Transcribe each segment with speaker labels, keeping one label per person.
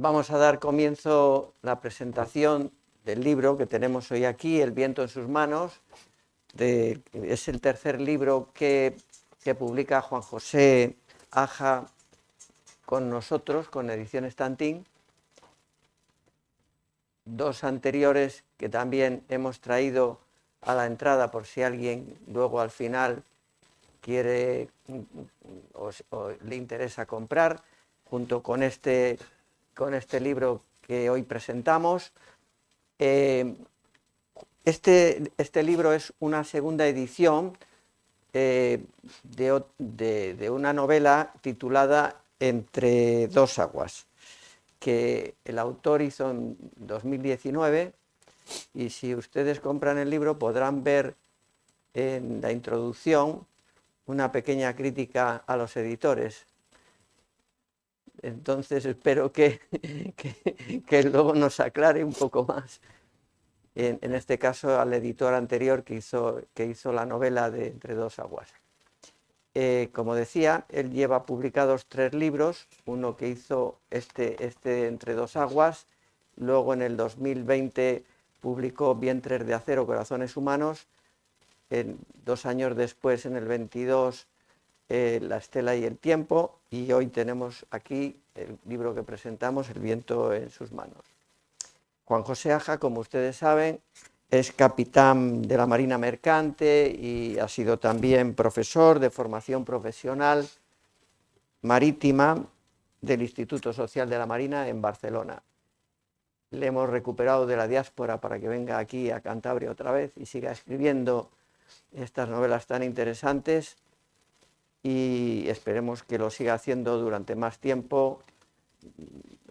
Speaker 1: Vamos a dar comienzo a la presentación del libro que tenemos hoy aquí, El viento en sus manos. Es el tercer libro que publica Juan José Aja con nosotros, con Ediciones Tantín. Dos anteriores que también hemos traído a la entrada por si alguien luego al final quiere o le interesa comprar, junto con este libro que hoy presentamos. Este libro es una segunda edición de una novela titulada Entre dos aguas, que el autor hizo en 2019, y si ustedes compran el libro podrán ver en la introducción una pequeña crítica a los editores. Entonces espero que luego nos aclare un poco más, en este caso al editor anterior que hizo la novela de Entre dos aguas. Como decía, él lleva publicados 3 libros, uno que hizo este Entre dos aguas, luego en el 2020 publicó Vientres de acero, corazones humanos, 2 años después, en el 22, La estela y el tiempo, y hoy tenemos aquí el libro que presentamos, El viento en sus manos. Juan José Aja, como ustedes saben, es capitán de la Marina Mercante y ha sido también profesor de formación profesional marítima del Instituto Social de la Marina en Barcelona. Le hemos recuperado de la diáspora para que venga aquí a Cantabria otra vez y siga escribiendo estas novelas tan interesantes, y esperemos que lo siga haciendo durante más tiempo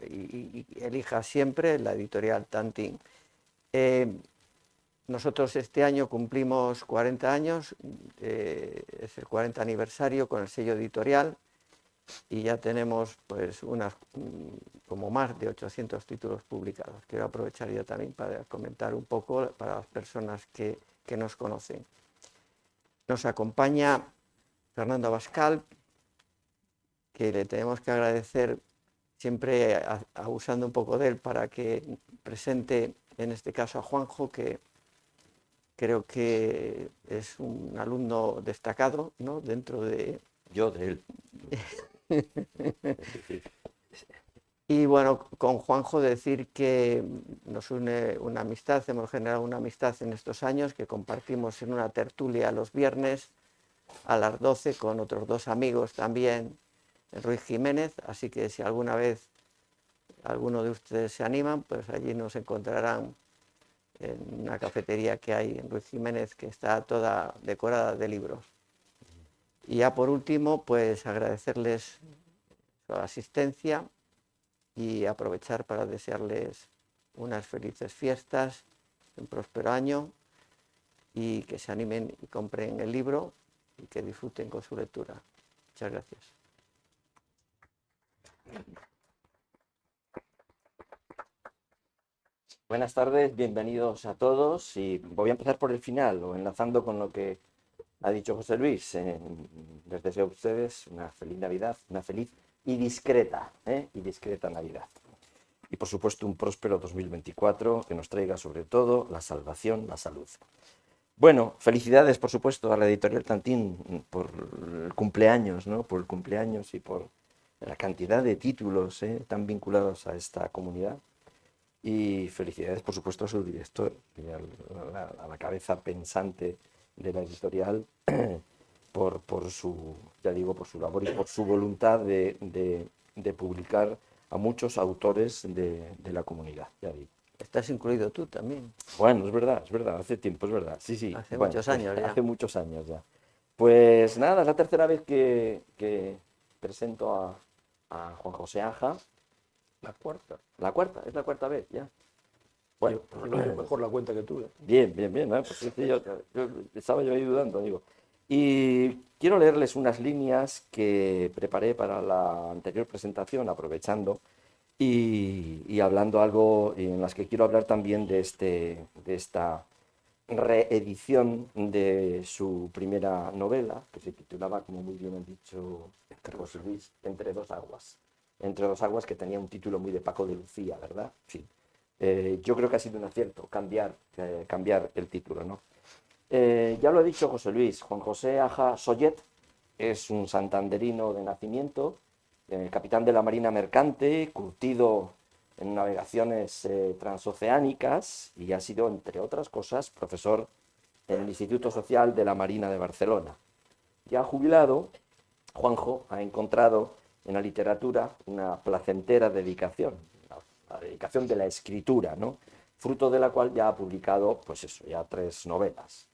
Speaker 1: y elija siempre la editorial Tantín. Nosotros este año cumplimos 40 años, es el 40 aniversario con el sello editorial, y ya tenemos pues como más de 800 títulos publicados. Quiero aprovechar ya también para comentar un poco para las personas que nos conocen. Nos acompaña Fernando Abascal, que le tenemos que agradecer siempre abusando un poco de él para que presente en este caso a Juanjo, que creo que es un alumno destacado, ¿no?, dentro de...
Speaker 2: Yo de él.
Speaker 1: Y bueno, con Juanjo decir que nos une una amistad, hemos generado una amistad en estos años, que compartimos en una tertulia los viernes a las 12 con otros 2 amigos también, Ruiz Jiménez, así que si alguna vez alguno de ustedes se animan, pues allí nos encontrarán en una cafetería que hay en Ruiz Jiménez, que está toda decorada de libros. Y ya por último, pues agradecerles su asistencia y aprovechar para desearles unas felices fiestas, un próspero año, y que se animen y compren el libro y que disfruten con su lectura. Muchas gracias.
Speaker 2: Buenas tardes, bienvenidos a todos, y voy a empezar por el final, o enlazando con lo que ha dicho José Luis. Les deseo a ustedes una feliz Navidad, una feliz y discreta Navidad. Y por supuesto un próspero 2024 que nos traiga sobre todo la salvación, la salud. Bueno, felicidades por supuesto a la editorial Tantín por el cumpleaños, ¿no? Por el cumpleaños y por la cantidad de títulos tan vinculados a esta comunidad. Y felicidades, por supuesto, a su director y a la cabeza pensante de la editorial por su labor y por su voluntad de publicar a muchos autores de la comunidad, ya digo.
Speaker 1: Estás incluido tú también.
Speaker 2: Bueno, es verdad, hace tiempo, es verdad, sí.
Speaker 1: Hace
Speaker 2: Bueno,
Speaker 1: muchos años ya.
Speaker 2: Hace muchos años ya. Pues nada, es la tercera vez que presento a Juan José Aja.
Speaker 3: La cuarta.
Speaker 2: Es la cuarta vez ya. Bueno,
Speaker 3: Llevo mejor la cuenta que tú.
Speaker 2: Bien, ¿no? Pues sí, yo estaba yo ahí dudando, digo. Y quiero leerles unas líneas que preparé para la anterior presentación, aprovechando, y hablando algo en las que quiero hablar también de esta reedición de su primera novela, que se titulaba, como muy bien han dicho José Luis, Entre dos aguas. Entre dos aguas, que tenía un título muy de Paco de Lucía, ¿verdad? Sí. Yo creo que ha sido un acierto cambiar el título, ¿no? Ya lo ha dicho José Luis, Juan José Aja Sollet es un santanderino de nacimiento, capitán de la Marina Mercante, curtido en navegaciones transoceánicas, y ha sido, entre otras cosas, profesor en el Instituto Social de la Marina de Barcelona. Ya jubilado, Juanjo ha encontrado en la literatura una placentera dedicación, la dedicación de la escritura, ¿no? Fruto de la cual ya ha publicado, pues eso, ya 3 novelas.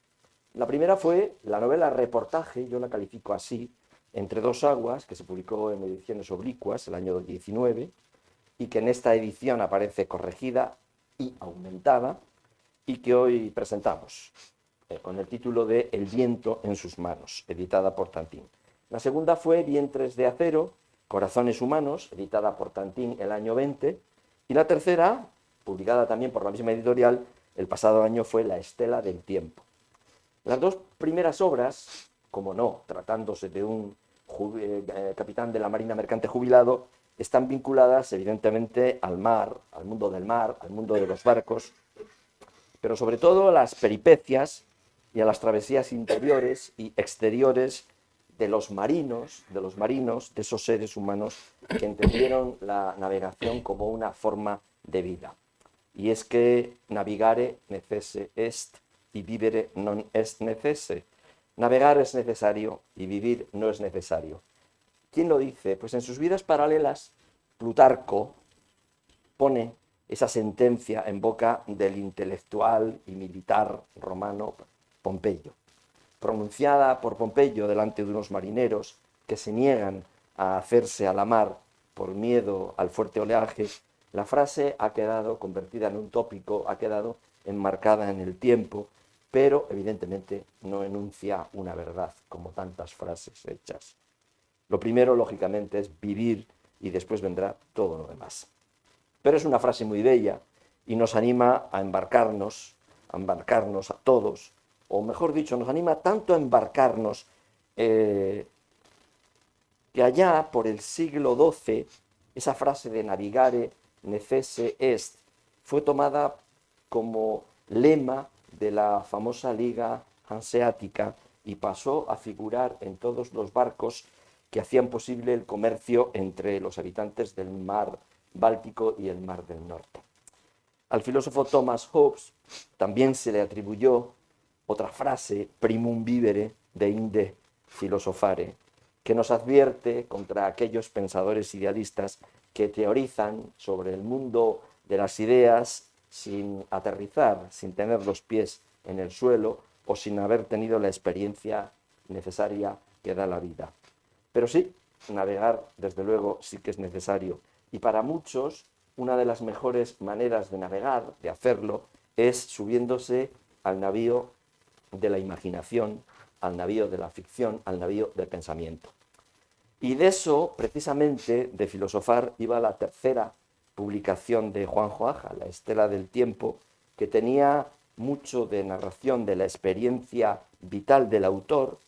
Speaker 2: La primera fue la novela reportaje, yo la califico así, Entre dos aguas, que se publicó en Ediciones Oblicuas el año 19, y que en esta edición aparece corregida y aumentada, y que hoy presentamos con el título de El viento en sus manos, editada por Tantín. La segunda fue Vientres de acero, Corazones humanos, editada por Tantín el año 20, y la tercera, publicada también por la misma editorial, el pasado año, fue La estela del tiempo. Las 2 primeras obras, como no, tratándose de un capitán de la Marina Mercante jubilado, están vinculadas evidentemente al mar, al mundo del mar, al mundo de los barcos, pero sobre todo a las peripecias y a las travesías interiores y exteriores de los marinos, de esos seres humanos que entendieron la navegación como una forma de vida. Y es que navigare necesse est y vivere non est necesse. Navegar es necesario y vivir no es necesario. ¿Quién lo dice? Pues en sus vidas paralelas, Plutarco pone esa sentencia en boca del intelectual y militar romano Pompeyo, pronunciada por Pompeyo delante de unos marineros que se niegan a hacerse a la mar por miedo al fuerte oleaje. La frase ha quedado convertida en un tópico, ha quedado enmarcada en el tiempo, pero evidentemente no enuncia una verdad como tantas frases hechas. Lo primero, lógicamente, es vivir y después vendrá todo lo demás. Pero es una frase muy bella y nos anima a embarcarnos a todos, o mejor dicho, nos anima tanto a embarcarnos que allá por el siglo XII esa frase de navigare necesse est fue tomada como lema de la famosa Liga Hanseática y pasó a figurar en todos los barcos que hacían posible el comercio entre los habitantes del mar Báltico y el mar del Norte. Al filósofo Thomas Hobbes también se le atribuyó otra frase, primum vivere deinde philosophare, que nos advierte contra aquellos pensadores idealistas que teorizan sobre el mundo de las ideas sin aterrizar, sin tener los pies en el suelo o sin haber tenido la experiencia necesaria que da la vida. Pero sí, navegar, desde luego, sí que es necesario. Y para muchos, una de las mejores maneras de navegar, de hacerlo, es subiéndose al navío de la imaginación, al navío de la ficción, al navío del pensamiento. Y de eso, precisamente, de filosofar, iba la tercera publicación de Juanjo Aja, La estela del tiempo, que tenía mucho de narración de la experiencia vital del autor,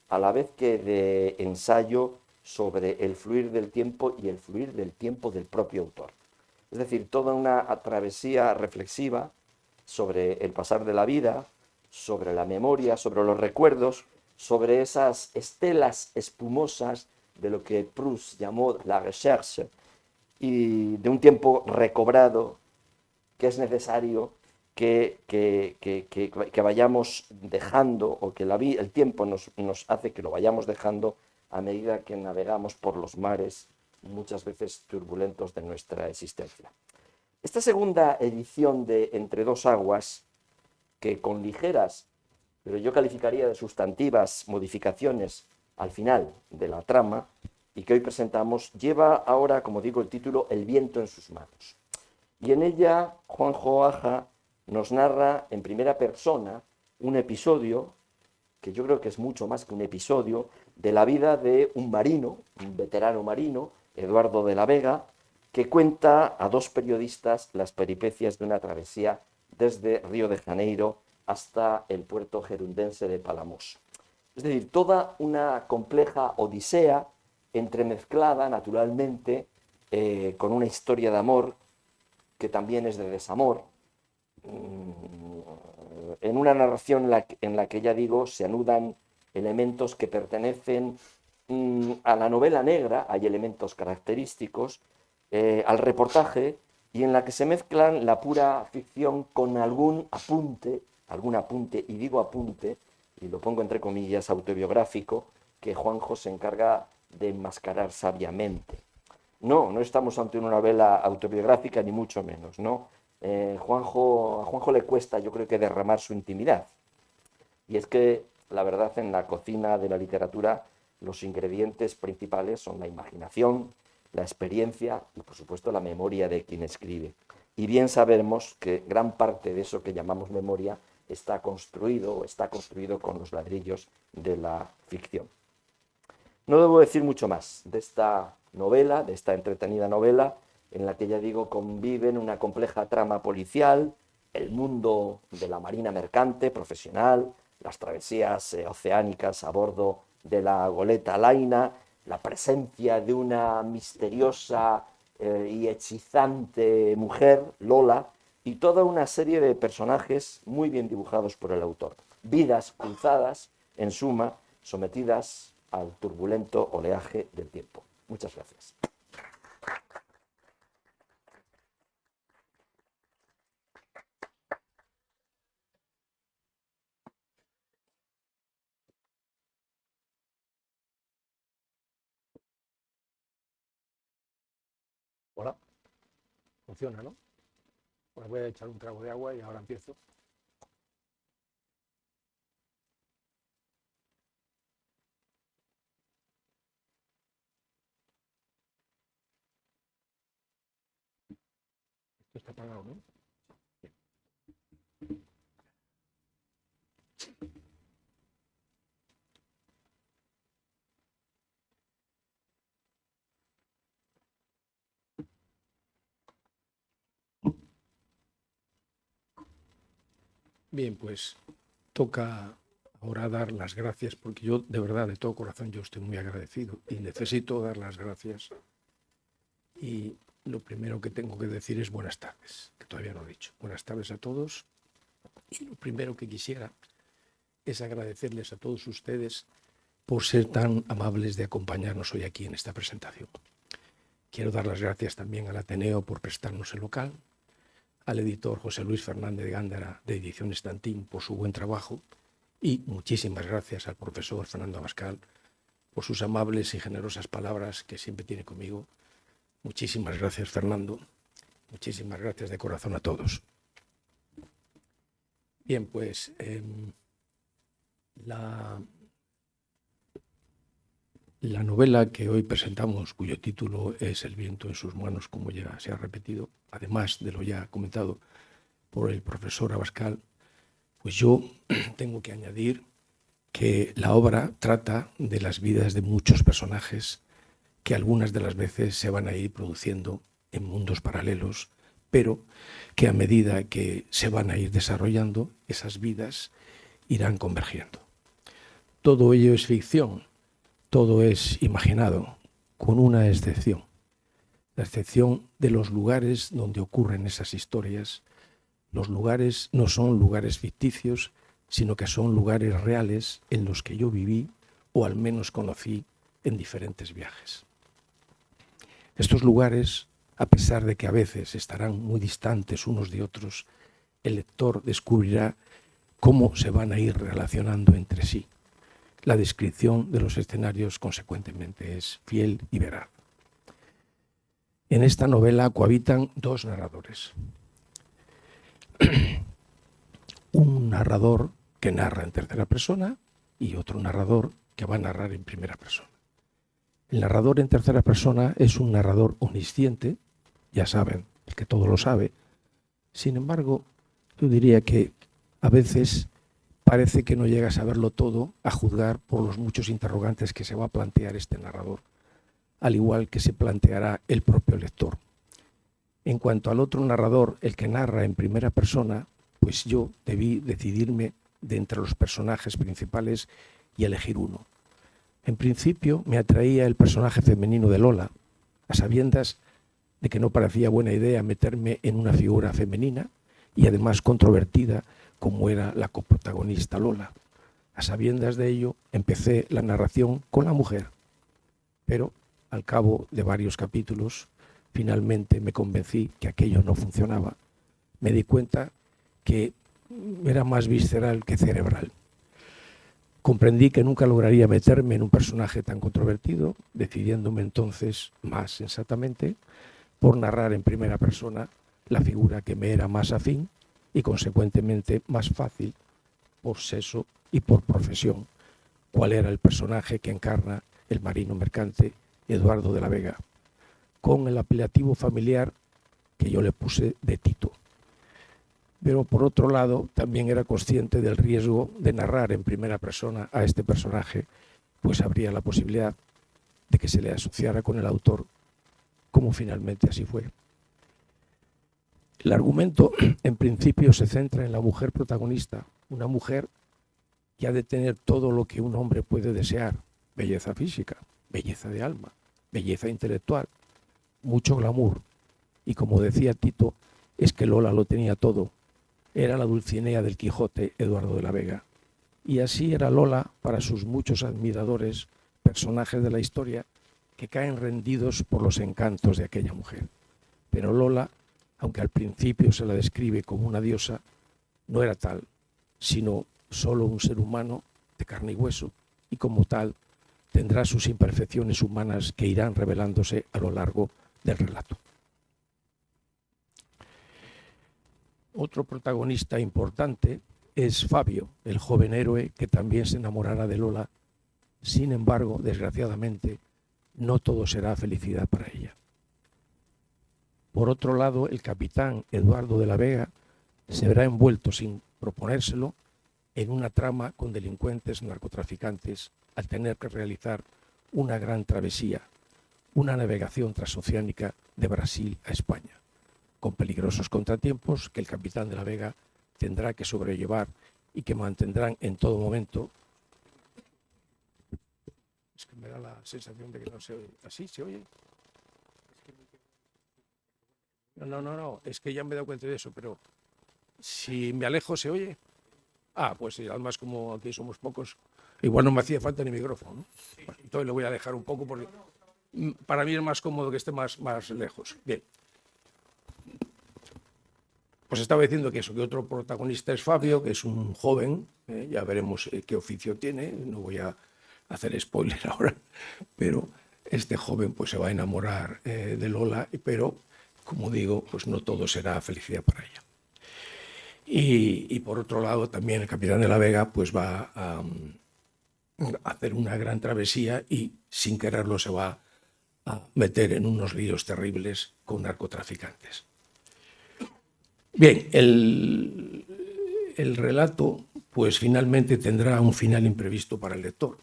Speaker 2: a la vez que de ensayo sobre el fluir del tiempo y el fluir del tiempo del propio autor. Es decir, toda una travesía reflexiva sobre el pasar de la vida, sobre la memoria, sobre los recuerdos, sobre esas estelas espumosas de lo que Proust llamó la recherche, y de un tiempo recobrado que es necesario que vayamos dejando, o que el tiempo nos hace que lo vayamos dejando a medida que navegamos por los mares, muchas veces turbulentos, de nuestra existencia. Esta segunda edición de Entre dos aguas, que con ligeras, pero yo calificaría de sustantivas modificaciones al final de la trama, y que hoy presentamos, lleva ahora, como digo, el título El viento en sus manos. Y en ella Juanjo Aja nos narra en primera persona un episodio, que yo creo que es mucho más que un episodio, de la vida de un marino, un veterano marino, Eduardo de la Vega, que cuenta a 2 periodistas las peripecias de una travesía desde Río de Janeiro hasta el puerto gerundense de Palamos. Es decir, toda una compleja odisea, entremezclada naturalmente con una historia de amor que también es de desamor, en una narración en la que, ya digo, se anudan elementos que pertenecen a la novela negra, hay elementos característicos, al reportaje, y en la que se mezclan la pura ficción con algún apunte, y digo apunte, y lo pongo entre comillas, autobiográfico, que Juanjo se encarga de enmascarar sabiamente. No estamos ante una novela autobiográfica, ni mucho menos, ¿no? A Juanjo le cuesta, yo creo que, derramar su intimidad. Y es que, la verdad, en la cocina de la literatura, los ingredientes principales son la imaginación, la experiencia y, por supuesto, la memoria de quien escribe. Y bien sabemos que gran parte de eso que llamamos memoria está construido con los ladrillos de la ficción. No debo decir mucho más de esta novela, de esta entretenida novela, en la que, ya digo, conviven una compleja trama policial, el mundo de la marina mercante profesional, las travesías oceánicas a bordo de la goleta Laina, la presencia de una misteriosa y hechizante mujer, Lola, y toda una serie de personajes muy bien dibujados por el autor. Vidas cruzadas, en suma, sometidas al turbulento oleaje del tiempo. Muchas gracias.
Speaker 3: Hola. Funciona, ¿no? Pues voy a echar un trago de agua y ahora empiezo. Esto está apagado, ¿no? Bien, pues toca ahora dar las gracias, porque yo, de verdad, de todo corazón, yo estoy muy agradecido y necesito dar las gracias. Y lo primero que tengo que decir es buenas tardes, que todavía no he dicho. Buenas tardes a todos. Y lo primero que quisiera es agradecerles a todos ustedes por ser tan amables de acompañarnos hoy aquí en esta presentación. Quiero dar las gracias también al Ateneo por prestarnos el local, al editor José Luis Fernández de Gándara de Edición Estantín por su buen trabajo y muchísimas gracias al profesor Fernando Abascal por sus amables y generosas palabras que siempre tiene conmigo. Muchísimas gracias, Fernando. Muchísimas gracias de corazón a todos. Bien, pues la novela que hoy presentamos, cuyo título es El viento en sus manos, como ya se ha repetido, además de lo ya comentado por el profesor Abascal, pues yo tengo que añadir que la obra trata de las vidas de muchos personajes que algunas de las veces se van a ir produciendo en mundos paralelos, pero que a medida que se van a ir desarrollando, esas vidas irán convergiendo. Todo ello es ficción, todo es imaginado, con una excepción. La excepción de los lugares donde ocurren esas historias. Los lugares no son lugares ficticios, sino que son lugares reales en los que yo viví o al menos conocí en diferentes viajes. Estos lugares, a pesar de que a veces estarán muy distantes unos de otros, el lector descubrirá cómo se van a ir relacionando entre sí. La descripción de los escenarios, consecuentemente, es fiel y veraz. En esta novela cohabitan dos narradores. Un narrador que narra en tercera persona y otro narrador que va a narrar en primera persona. El narrador en tercera persona es un narrador omnisciente, ya saben, el que todo lo sabe. Sin embargo, yo diría que a veces parece que no llega a saberlo todo, a juzgar por los muchos interrogantes que se va a plantear este narrador, al igual que se planteará el propio lector. En cuanto al otro narrador, el que narra en primera persona, pues yo debí decidirme de entre los personajes principales y elegir uno. En principio me atraía el personaje femenino de Lola, a sabiendas de que no parecía buena idea meterme en una figura femenina y además controvertida como era la coprotagonista Lola. A sabiendas de ello, empecé la narración con la mujer, pero al cabo de varios capítulos, finalmente me convencí que aquello no funcionaba. Me di cuenta que era más visceral que cerebral. Comprendí que nunca lograría meterme en un personaje tan controvertido, decidiéndome entonces, más sensatamente, por narrar en primera persona la figura que me era más afín y consecuentemente más fácil por sexo y por profesión, cuál era el personaje que encarna el marino mercante Eduardo de la Vega, con el apelativo familiar que yo le puse de Tito. Pero por otro lado, también era consciente del riesgo de narrar en primera persona a este personaje, pues habría la posibilidad de que se le asociara con el autor, como finalmente así fue. El argumento, en principio, se centra en la mujer protagonista, una mujer que ha de tener todo lo que un hombre puede desear: belleza física, belleza de alma, belleza intelectual, mucho glamour. Y como decía Tito, es que Lola lo tenía todo. Era la Dulcinea del Quijote, Eduardo de la Vega. Y así era Lola para sus muchos admiradores, personajes de la historia, que caen rendidos por los encantos de aquella mujer. Pero Lola, aunque al principio se la describe como una diosa, no era tal, sino solo un ser humano de carne y hueso, y como tal tendrá sus imperfecciones humanas que irán revelándose a lo largo del relato. Otro protagonista importante es Fabio, el joven héroe que también se enamorará de Lola. Sin embargo, desgraciadamente, no todo será felicidad para ella. Por otro lado, el capitán Eduardo de la Vega se verá envuelto, sin proponérselo, en una trama con delincuentes narcotraficantes al tener que realizar una gran travesía, una navegación transoceánica de Brasil a España, con peligrosos contratiempos que el capitán de la Vega tendrá que sobrellevar y que mantendrán en todo momento. Es que me da la sensación de que no se oye. ¿Así se oye? No, es que ya me he dado cuenta de eso, pero si me alejo, ¿se oye? Pues sí, además como aquí somos pocos, igual no me hacía falta ni micrófono, ¿no? Bueno, entonces lo voy a dejar un poco porque para mí es más cómodo que esté más lejos. Bien. Pues estaba diciendo que otro protagonista es Fabio, que es un joven, ya veremos qué oficio tiene, no voy a hacer spoiler ahora, pero este joven pues se va a enamorar de Lola, pero como digo, pues no todo será felicidad para ella. Y por otro lado también el capitán de la Vega pues va a hacer una gran travesía y sin quererlo se va a meter en unos líos terribles con narcotraficantes. Bien, el relato pues finalmente tendrá un final imprevisto para el lector.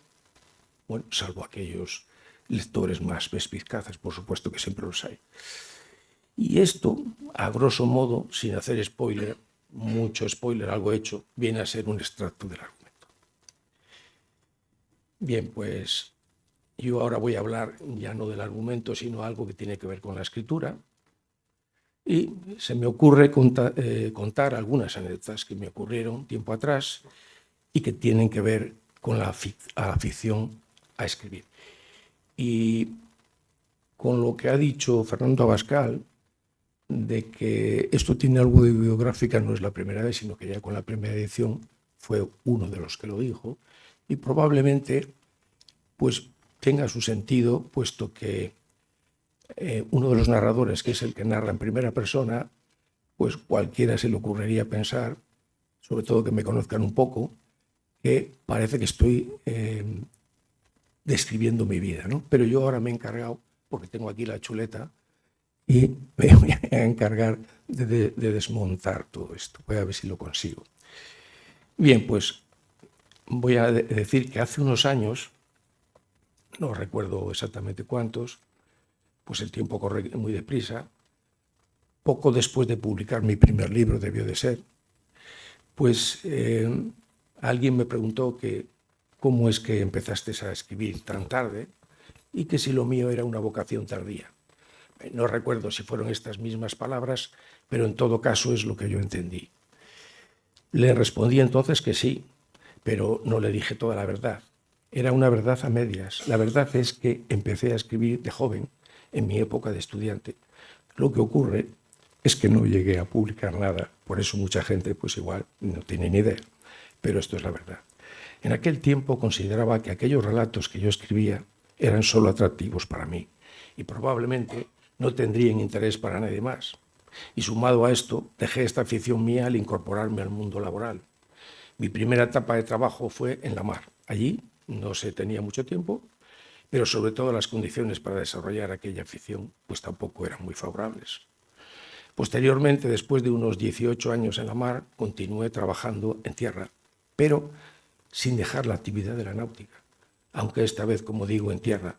Speaker 3: Bueno, salvo aquellos lectores más perspicaces, por supuesto que siempre los hay. Y esto, a grosso modo, sin hacer spoiler, mucho spoiler, algo hecho, viene a ser un extracto del argumento. Bien, pues yo ahora voy a hablar ya no del argumento, sino algo que tiene que ver con la escritura. Y se me ocurre contar algunas anécdotas que me ocurrieron tiempo atrás y que tienen que ver con la afición a escribir. Y con lo que ha dicho Fernando Abascal, de que esto tiene algo de biográfica, no es la primera vez, sino que ya con la primera edición fue uno de los que lo dijo, y probablemente pues tenga su sentido, puesto que uno de los narradores, que es el que narra en primera persona, pues cualquiera se le ocurriría pensar, sobre todo que me conozcan un poco, que parece que estoy describiendo mi vida, ¿no? Pero yo ahora me he encargado, porque tengo aquí la chuleta, y me voy a encargar de desmontar todo esto. Voy a ver si lo consigo. Bien, pues voy a decir que hace unos años, no recuerdo exactamente cuántos, pues el tiempo corre muy deprisa, poco después de publicar mi primer libro, debió de ser, pues alguien me preguntó que cómo es que empezaste a escribir tan tarde y que si lo mío era una vocación tardía. No recuerdo si fueron estas mismas palabras, pero en todo caso es lo que yo entendí. Le respondí entonces que sí, pero no le dije toda la verdad. Era una verdad a medias. La verdad es que empecé a escribir de joven, en mi época de estudiante. Lo que ocurre es que no llegué a publicar nada, por eso mucha gente pues igual no tiene ni idea, pero esto es la verdad. En aquel tiempo consideraba que aquellos relatos que yo escribía eran solo atractivos para mí y probablemente no tendrían interés para nadie más. Y sumado a esto, dejé esta afición mía al incorporarme al mundo laboral. Mi primera etapa de trabajo fue en la mar. Allí no se tenía mucho tiempo, pero sobre todo las condiciones para desarrollar aquella afición pues tampoco eran muy favorables. Posteriormente, después de unos 18 años en la mar, continué trabajando en tierra, pero sin dejar la actividad de la náutica, aunque esta vez, como digo, en tierra,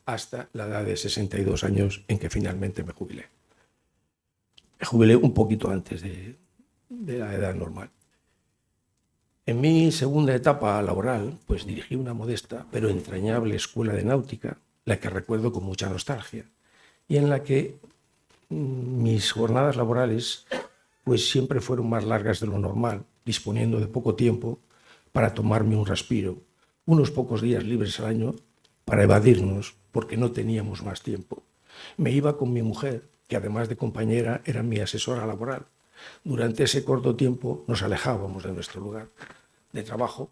Speaker 3: hasta la edad de 62 años en que finalmente me jubilé. Me jubilé un poquito antes de la edad normal. En mi segunda etapa laboral, pues dirigí una modesta pero entrañable escuela de náutica, la que recuerdo con mucha nostalgia, y en la que mis jornadas laborales pues siempre fueron más largas de lo normal, disponiendo de poco tiempo para tomarme un respiro, unos pocos días libres al año para evadirnos, porque no teníamos más tiempo. Me iba con mi mujer, que además de compañera era mi asesora laboral. Durante ese corto tiempo nos alejábamos de nuestro lugar de trabajo,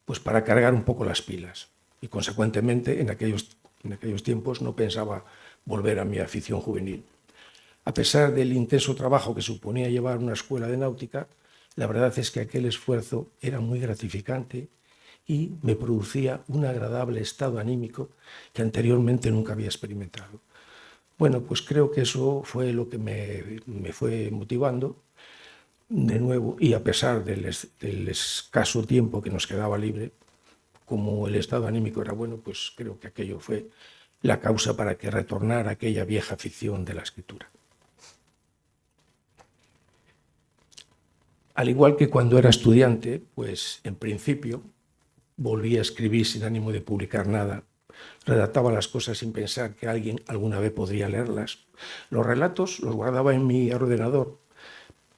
Speaker 3: pues para cargar un poco las pilas. Y consecuentemente en aquellos tiempos no pensaba volver a mi afición juvenil. A pesar del intenso trabajo que suponía llevar una escuela de náutica, la verdad es que aquel esfuerzo era muy gratificante y me producía un agradable estado anímico que anteriormente nunca había experimentado. Bueno, pues creo que eso fue lo que me fue motivando de nuevo, y a pesar del escaso tiempo que nos quedaba libre, como el estado anímico era bueno, pues creo que aquello fue la causa para que retornara aquella vieja afición de la escritura. Al igual que cuando era estudiante, pues en principio volví a escribir sin ánimo de publicar nada. Redactaba las cosas sin pensar que alguien alguna vez podría leerlas. Los relatos los guardaba en mi ordenador,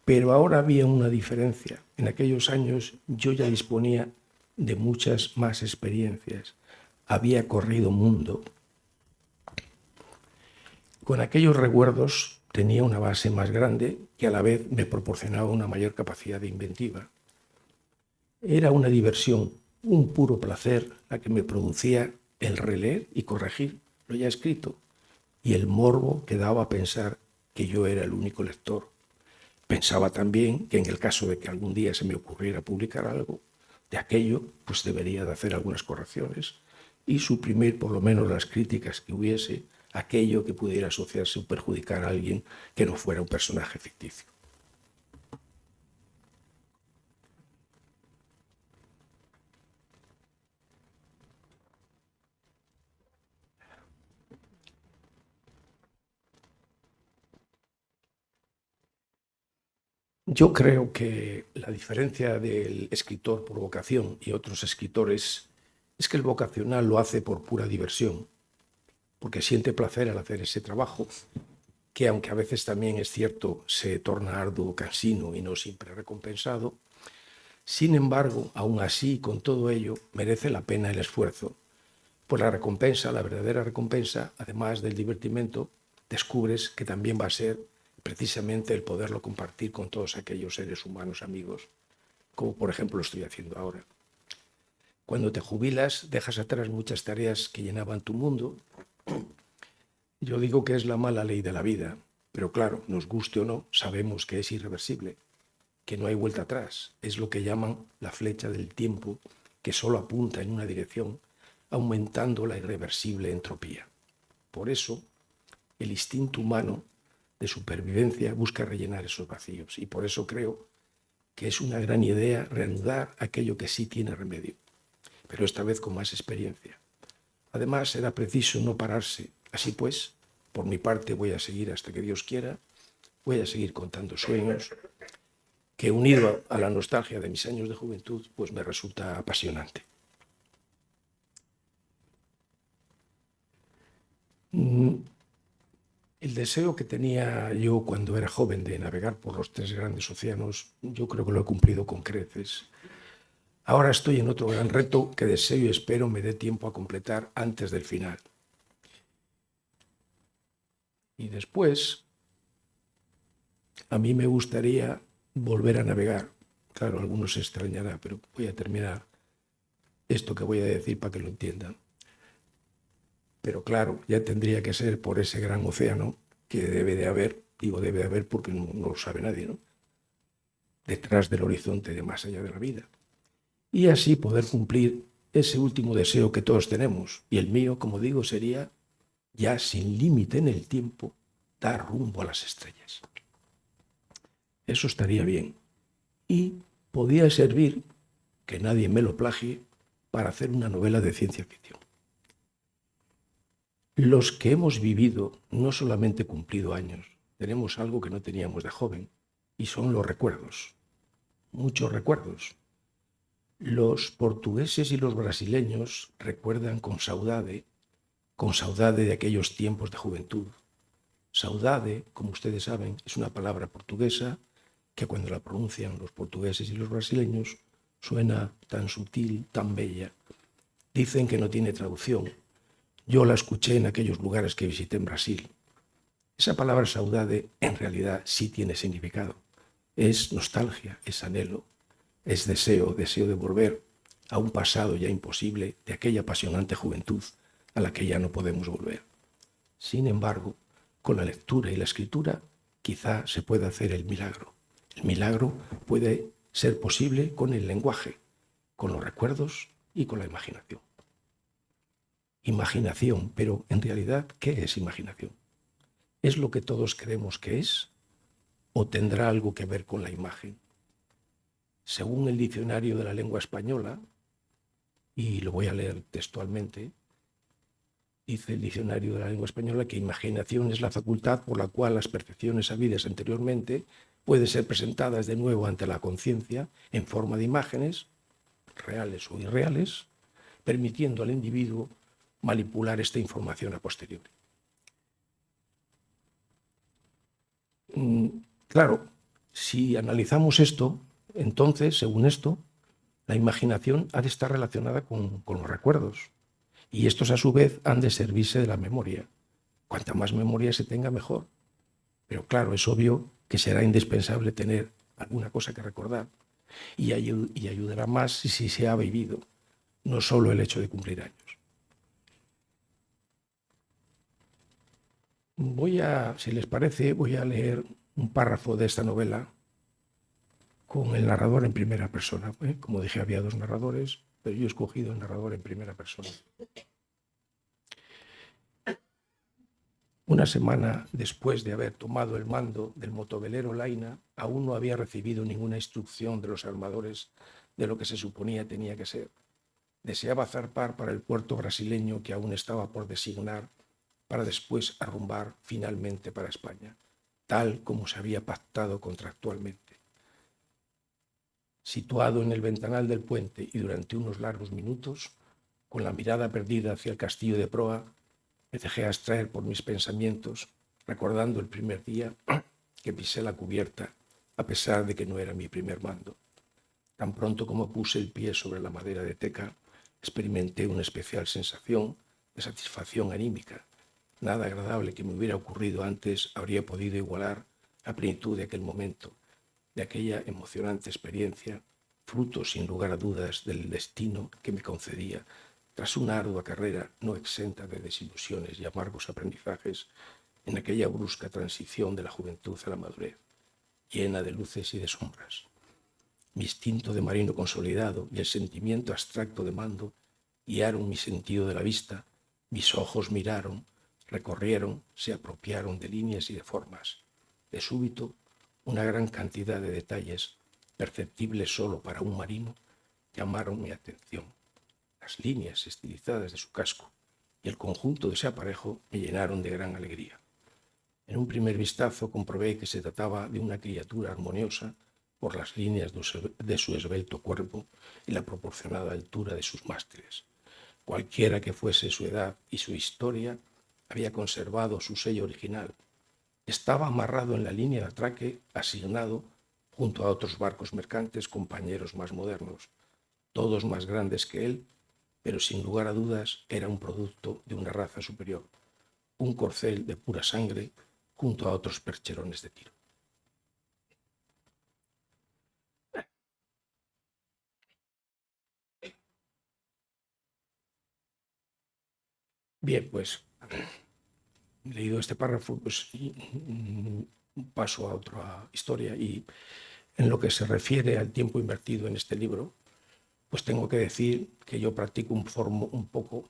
Speaker 3: pero ahora había una diferencia. En aquellos años yo ya disponía de muchas más experiencias. Había corrido mundo. Con aquellos recuerdos tenía una base más grande que a la vez me proporcionaba una mayor capacidad de inventiva. Era una diversión, un puro placer la que me producía el releer y corregir lo ya escrito, y el morbo que daba a pensar que yo era el único lector. Pensaba también que en el caso de que algún día se me ocurriera publicar algo de aquello, pues debería de hacer algunas correcciones y suprimir por lo menos las críticas que hubiese, aquello que pudiera asociarse o perjudicar a alguien que no fuera un personaje ficticio. Yo creo que la diferencia del escritor por vocación y otros escritores es que el vocacional lo hace por pura diversión, porque siente placer al hacer ese trabajo, que aunque a veces también es cierto, se torna arduo, cansino y no siempre recompensado. Sin embargo, aún así, con todo ello, merece la pena el esfuerzo, pues la recompensa, la verdadera recompensa, además del divertimento, descubres que también va a ser precisamente el poderlo compartir con todos aquellos seres humanos amigos, como por ejemplo lo estoy haciendo ahora. Cuando te jubilas, dejas atrás muchas tareas que llenaban tu mundo. Yo digo que es la mala ley de la vida, pero claro, nos guste o no, sabemos que es irreversible, que no hay vuelta atrás. Es lo que llaman la flecha del tiempo, que solo apunta en una dirección, aumentando la irreversible entropía. Por eso, el instinto humano de supervivencia busca rellenar esos vacíos, y por eso creo que es una gran idea reanudar aquello que sí tiene remedio, pero esta vez con más experiencia. Además, será preciso no pararse. Así pues, por mi parte voy a seguir hasta que Dios quiera, voy a seguir contando sueños, que unido a la nostalgia de mis años de juventud, pues me resulta apasionante. El deseo que tenía yo cuando era joven de navegar por los 3 grandes océanos, yo creo que lo he cumplido con creces. Ahora estoy en otro gran reto que deseo y espero me dé tiempo a completar antes del final. Y después, a mí me gustaría volver a navegar. Claro, algunos se extrañará, pero voy a terminar esto que voy a decir para que lo entiendan. Pero claro, ya tendría que ser por ese gran océano que debe de haber, digo debe de haber porque no lo sabe nadie, ¿no? Detrás del horizonte de más allá de la vida. Y así poder cumplir ese último deseo que todos tenemos. Y el mío, como digo, sería, ya sin límite en el tiempo, dar rumbo a las estrellas. Eso estaría bien. Y podía servir, que nadie me lo plagie, para hacer una novela de ciencia ficción. Los que hemos vivido, no solamente cumplido años, tenemos algo que no teníamos de joven, y son los recuerdos. Muchos recuerdos. Los portugueses y los brasileños recuerdan con saudade de aquellos tiempos de juventud. Saudade, como ustedes saben, es una palabra portuguesa que cuando la pronuncian los portugueses y los brasileños suena tan sutil, tan bella. Dicen que no tiene traducción. Yo la escuché en aquellos lugares que visité en Brasil. Esa palabra saudade en realidad sí tiene significado. Es nostalgia, es anhelo, es deseo de volver a un pasado ya imposible de aquella apasionante juventud a la que ya no podemos volver. Sin embargo, con la lectura y la escritura quizá se pueda hacer el milagro. El milagro puede ser posible con el lenguaje, con los recuerdos y con la imaginación. Imaginación, pero en realidad, ¿qué es imaginación? ¿Es lo que todos creemos que es o tendrá algo que ver con la imagen? Según el diccionario de la lengua española, y lo voy a leer textualmente, dice el diccionario de la lengua española que imaginación es la facultad por la cual las percepciones habidas anteriormente pueden ser presentadas de nuevo ante la conciencia en forma de imágenes, reales o irreales, permitiendo al individuo manipular esta información a posteriori. Claro, si analizamos esto, entonces, según esto, la imaginación ha de estar relacionada con los recuerdos. Y estos, a su vez, han de servirse de la memoria. Cuanta más memoria se tenga, mejor. Pero claro, es obvio que será indispensable tener alguna cosa que recordar y ayudará más si se ha vivido, no solo el hecho de cumplir años. Si les parece, voy a leer un párrafo de esta novela con el narrador en primera persona. Como dije, había 2 narradores, pero yo he escogido el narrador en primera persona. Una semana después de haber tomado el mando del motovelero Laina, aún no había recibido ninguna instrucción de los armadores de lo que se suponía tenía que ser. Deseaba zarpar para el puerto brasileño que aún estaba por designar para después arrumbar finalmente para España, tal como se había pactado contractualmente. Situado en el ventanal del puente y durante unos largos minutos, con la mirada perdida hacia el castillo de proa, me dejé abstraer por mis pensamientos, recordando el primer día que pisé la cubierta, a pesar de que no era mi primer mando. Tan pronto como puse el pie sobre la madera de teca, experimenté una especial sensación de satisfacción anímica. Nada agradable que me hubiera ocurrido antes habría podido igualar la plenitud de aquel momento, de aquella emocionante experiencia, fruto sin lugar a dudas del destino que me concedía tras una ardua carrera no exenta de desilusiones y amargos aprendizajes en aquella brusca transición de la juventud a la madurez, llena de luces y de sombras. Mi instinto de marino consolidado y el sentimiento abstracto de mando guiaron mi sentido de la vista, mis ojos miraron, recorrieron, se apropiaron de líneas y de formas. De súbito, una gran cantidad de detalles, perceptibles solo para un marino, llamaron mi atención. Las líneas estilizadas de su casco y el conjunto de ese aparejo me llenaron de gran alegría. En un primer vistazo comprobé que se trataba de una criatura armoniosa por las líneas de su esbelto cuerpo y la proporcionada altura de sus mástiles. Cualquiera que fuese su edad y su historia, había conservado su sello original, estaba amarrado en la línea de atraque asignado junto a otros barcos mercantes compañeros más modernos, todos más grandes que él, pero sin lugar a dudas era un producto de una raza superior, un corcel de pura sangre junto a otros percherones de tiro. Bien, pues leído este párrafo, pues paso a otra historia, y en lo que se refiere al tiempo invertido en este libro, pues tengo que decir que yo practico un poco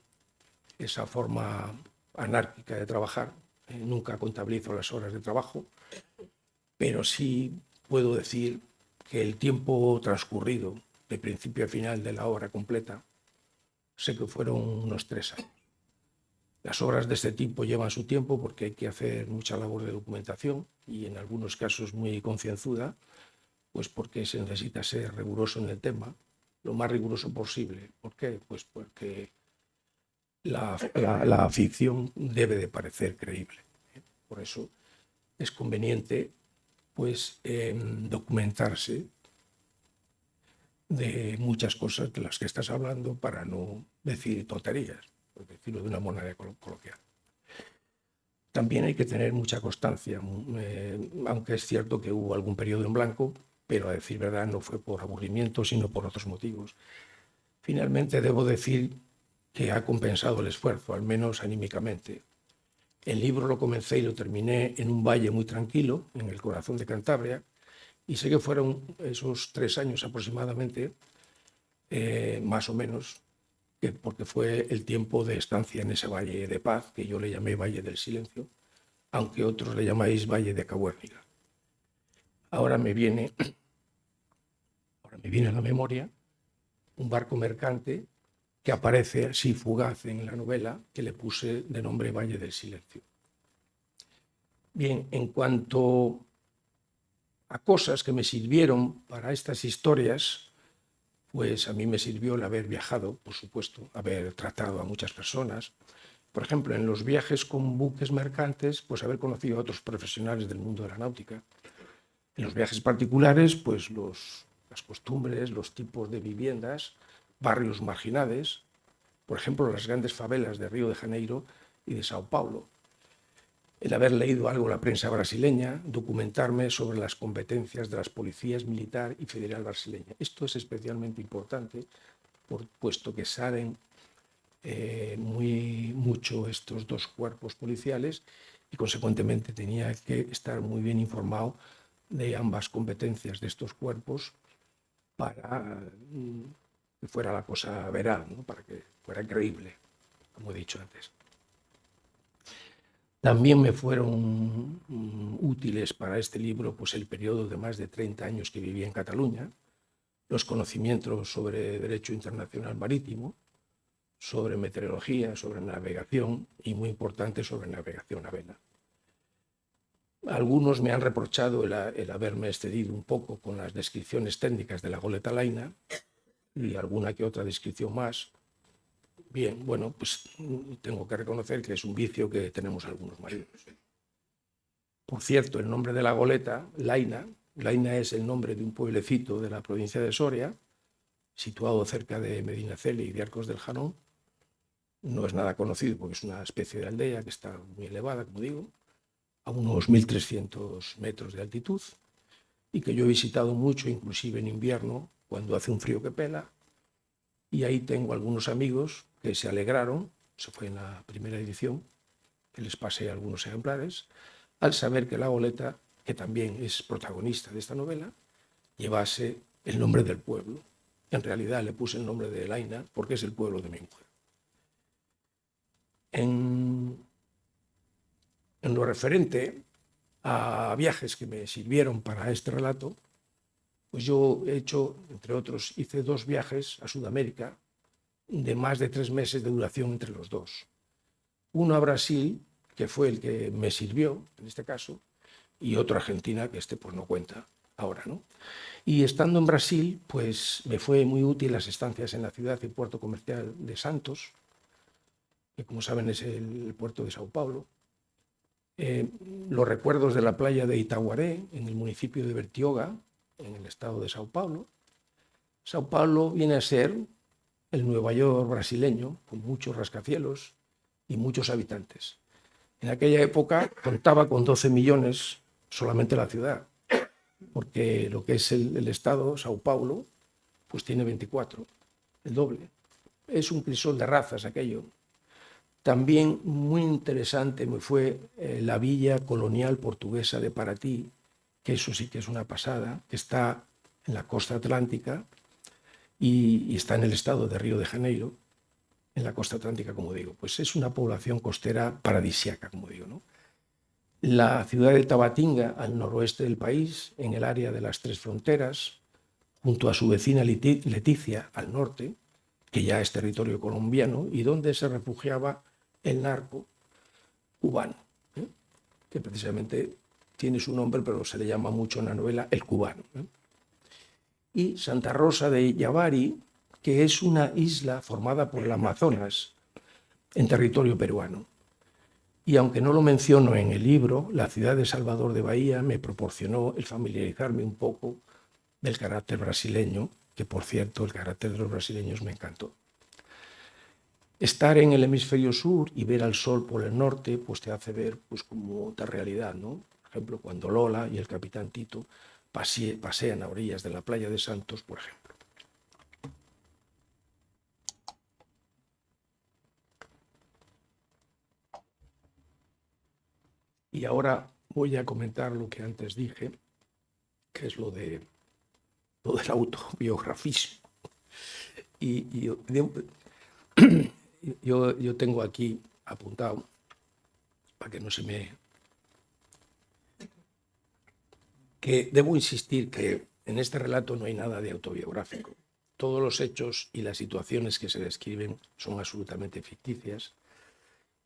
Speaker 3: esa forma anárquica de trabajar. Nunca contabilizo las horas de trabajo, pero sí puedo decir que el tiempo transcurrido de principio a final de la obra completa, sé que fueron unos 3 años. Las obras de este tipo llevan su tiempo porque hay que hacer mucha labor de documentación y en algunos casos muy concienzuda, pues porque se necesita ser riguroso en el tema, lo más riguroso posible. ¿Por qué? Pues porque la ficción debe de parecer creíble. Por eso es conveniente pues documentarse de muchas cosas de las que estás hablando para no decir tonterías, por decirlo de una manera coloquial. También hay que tener mucha constancia, aunque es cierto que hubo algún periodo en blanco, pero a decir verdad no fue por aburrimiento, sino por otros motivos. Finalmente debo decir que ha compensado el esfuerzo, al menos anímicamente. El libro lo comencé y lo terminé en un valle muy tranquilo, en el corazón de Cantabria, y sé que fueron esos 3 años aproximadamente, más o menos, porque fue el tiempo de estancia en ese valle de paz, que yo le llamé Valle del Silencio, aunque otros le llamáis Valle de Cabuérniga. Ahora me viene a la memoria un barco mercante que aparece así fugaz en la novela, que le puse de nombre Valle del Silencio. Bien, en cuanto a cosas que me sirvieron para estas historias, pues a mí me sirvió el haber viajado, por supuesto, haber tratado a muchas personas. Por ejemplo, en los viajes con buques mercantes, pues haber conocido a otros profesionales del mundo de la náutica. En los viajes particulares, pues las costumbres, los tipos de viviendas, barrios marginales, por ejemplo, las grandes favelas de Río de Janeiro y de Sao Paulo. El haber leído algo en la prensa brasileña, documentarme sobre las competencias de las policías militar y federal brasileña. Esto es especialmente importante, puesto que salen mucho estos dos cuerpos policiales y, consecuentemente, tenía que estar muy bien informado de ambas competencias de estos cuerpos para que fuera la cosa veraz, ¿no? Para que fuera creíble, como he dicho antes. También me fueron útiles para este libro pues el periodo de más de 30 años que viví en Cataluña, los conocimientos sobre derecho internacional marítimo, sobre meteorología, sobre navegación y, muy importante, sobre navegación a vela. Algunos me han reprochado el haberme excedido un poco con las descripciones técnicas de la goleta Laina y alguna que otra descripción más. Bien, bueno, pues tengo que reconocer que es un vicio que tenemos algunos marinos. Por cierto, el nombre de la goleta, Laina es el nombre de un pueblecito de la provincia de Soria, situado cerca de Medinaceli y de Arcos del Jarón. No es nada conocido porque es una especie de aldea que está muy elevada, como digo, a unos 1.300 metros de altitud, y que yo he visitado mucho, inclusive en invierno, cuando hace un frío que pela. Y ahí tengo algunos amigos que se alegraron, se fue en la primera edición, que les pasé algunos ejemplares, al saber que la goleta, que también es protagonista de esta novela, llevase el nombre del pueblo. En realidad le puse el nombre de Laina porque es el pueblo de mi mujer. En lo referente a viajes que me sirvieron para este relato, pues yo he hecho, entre otros, hice 2 viajes a Sudamérica de más de 3 meses de duración entre los dos. Uno a Brasil, que fue el que me sirvió, en este caso, y otro a Argentina, que pues no cuenta ahora, ¿no? Y estando en Brasil, pues me fue muy útil las estancias en la ciudad y puerto comercial de Santos, que como saben es el puerto de Sao Paulo, los recuerdos de la playa de Itaguaré, en el municipio de Bertioga, en el estado de Sao Paulo. Sao Paulo viene a ser el Nueva York brasileño, con muchos rascacielos y muchos habitantes. En aquella época contaba con 12 millones solamente la ciudad, porque lo que es el estado, Sao Paulo, pues tiene 24, el doble. Es un crisol de razas aquello. También muy interesante me fue la villa colonial portuguesa de Paraty, que eso sí que es una pasada, que está en la costa atlántica y está en el estado de Río de Janeiro, en la costa atlántica, como digo. Pues es una población costera paradisíaca, como digo, ¿no? La ciudad de Tabatinga, al noroeste del país, en el área de las Tres Fronteras, junto a su vecina Leticia, al norte, que ya es territorio colombiano, y donde se refugiaba el narco cubano, que precisamente tiene su nombre, pero se le llama mucho en la novela El Cubano. Y Santa Rosa de Yavari, que es una isla formada por el Amazonas en territorio peruano. Y aunque no lo menciono en el libro, la ciudad de Salvador de Bahía me proporcionó el familiarizarme un poco del carácter brasileño, que por cierto el carácter de los brasileños me encantó. Estar en el hemisferio sur y ver al sol por el norte, pues te hace ver pues, como otra realidad, ¿no? Por ejemplo, cuando Lola y el capitán Tito pasean a orillas de la playa de Santos, por ejemplo. Y ahora voy a comentar lo que antes dije, que es lo del autobiografismo. Y yo tengo aquí apuntado, para que no se me... que debo insistir que en este relato no hay nada de autobiográfico. Todos los hechos y las situaciones que se describen son absolutamente ficticias.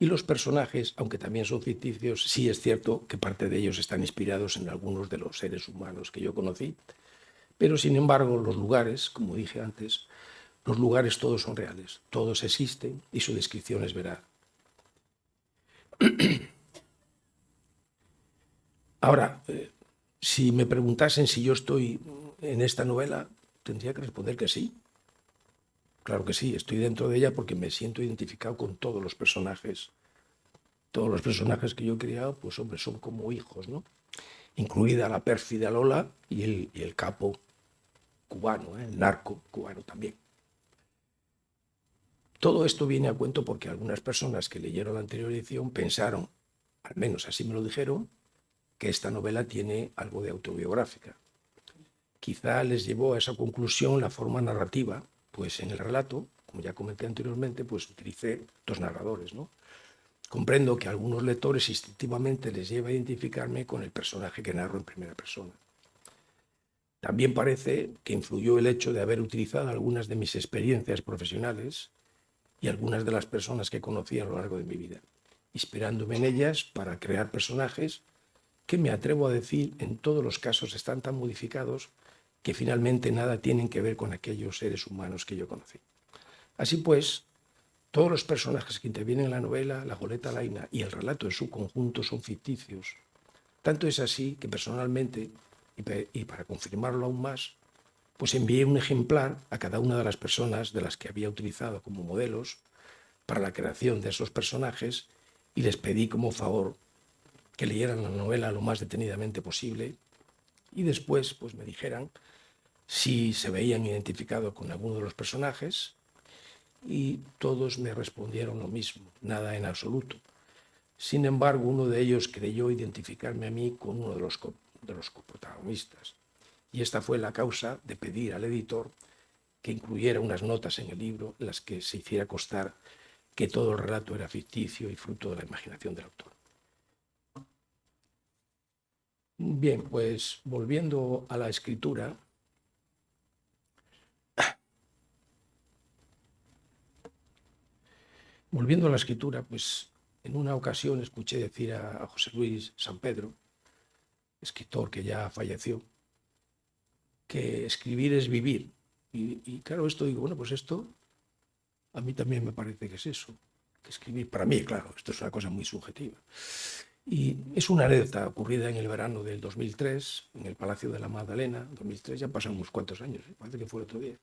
Speaker 3: Y los personajes, aunque también son ficticios, sí es cierto que parte de ellos están inspirados en algunos de los seres humanos que yo conocí. Pero, sin embargo, los lugares, como dije antes, los lugares todos son reales, todos existen y su descripción es veraz. Ahora, si me preguntasen si yo estoy en esta novela, tendría que responder que sí. Claro que sí, estoy dentro de ella porque me siento identificado con todos los personajes. Todos los personajes que yo he creado, pues hombre, son como hijos, ¿no? Incluida la pérfida Lola y el capo cubano, el narco cubano también. Todo esto viene a cuento porque algunas personas que leyeron la anterior edición pensaron, al menos así me lo dijeron, que esta novela tiene algo de autobiográfica. Quizá les llevó a esa conclusión la forma narrativa, pues en el relato, como ya comenté anteriormente, pues utilicé dos narradores, ¿no? Comprendo que a algunos lectores instintivamente les lleva a identificarme con el personaje que narro en primera persona. También parece que influyó el hecho de haber utilizado algunas de mis experiencias profesionales y algunas de las personas que conocí a lo largo de mi vida, inspirándome en ellas para crear personajes que, me atrevo a decir, en todos los casos están tan modificados que finalmente nada tienen que ver con aquellos seres humanos que yo conocí. Así pues, todos los personajes que intervienen en la novela, la goleta laina y el relato en su conjunto son ficticios. Tanto es así que personalmente, y para confirmarlo aún más, pues envié un ejemplar a cada una de las personas de las que había utilizado como modelos para la creación de esos personajes y les pedí como favor que leyeran la novela lo más detenidamente posible y después pues me dijeran si se veían identificados con alguno de los personajes, y todos me respondieron lo mismo, nada en absoluto. Sin embargo, uno de ellos creyó identificarme a mí con uno de los coprotagonistas. Y esta fue la causa de pedir al editor que incluyera unas notas en el libro en las que se hiciera constar que todo el relato era ficticio y fruto de la imaginación del autor. Bien, pues volviendo a la escritura, pues en una ocasión escuché decir a José Luis San Pedro, escritor que ya falleció, que escribir es vivir. Y claro, esto digo, bueno, pues esto a mí también me parece que es eso, que escribir, para mí, claro, esto es una cosa muy subjetiva. Y es una anécdota ocurrida en el verano del 2003, en el Palacio de la Magdalena. 2003, ya pasan unos cuantos años, parece que fue el otro día,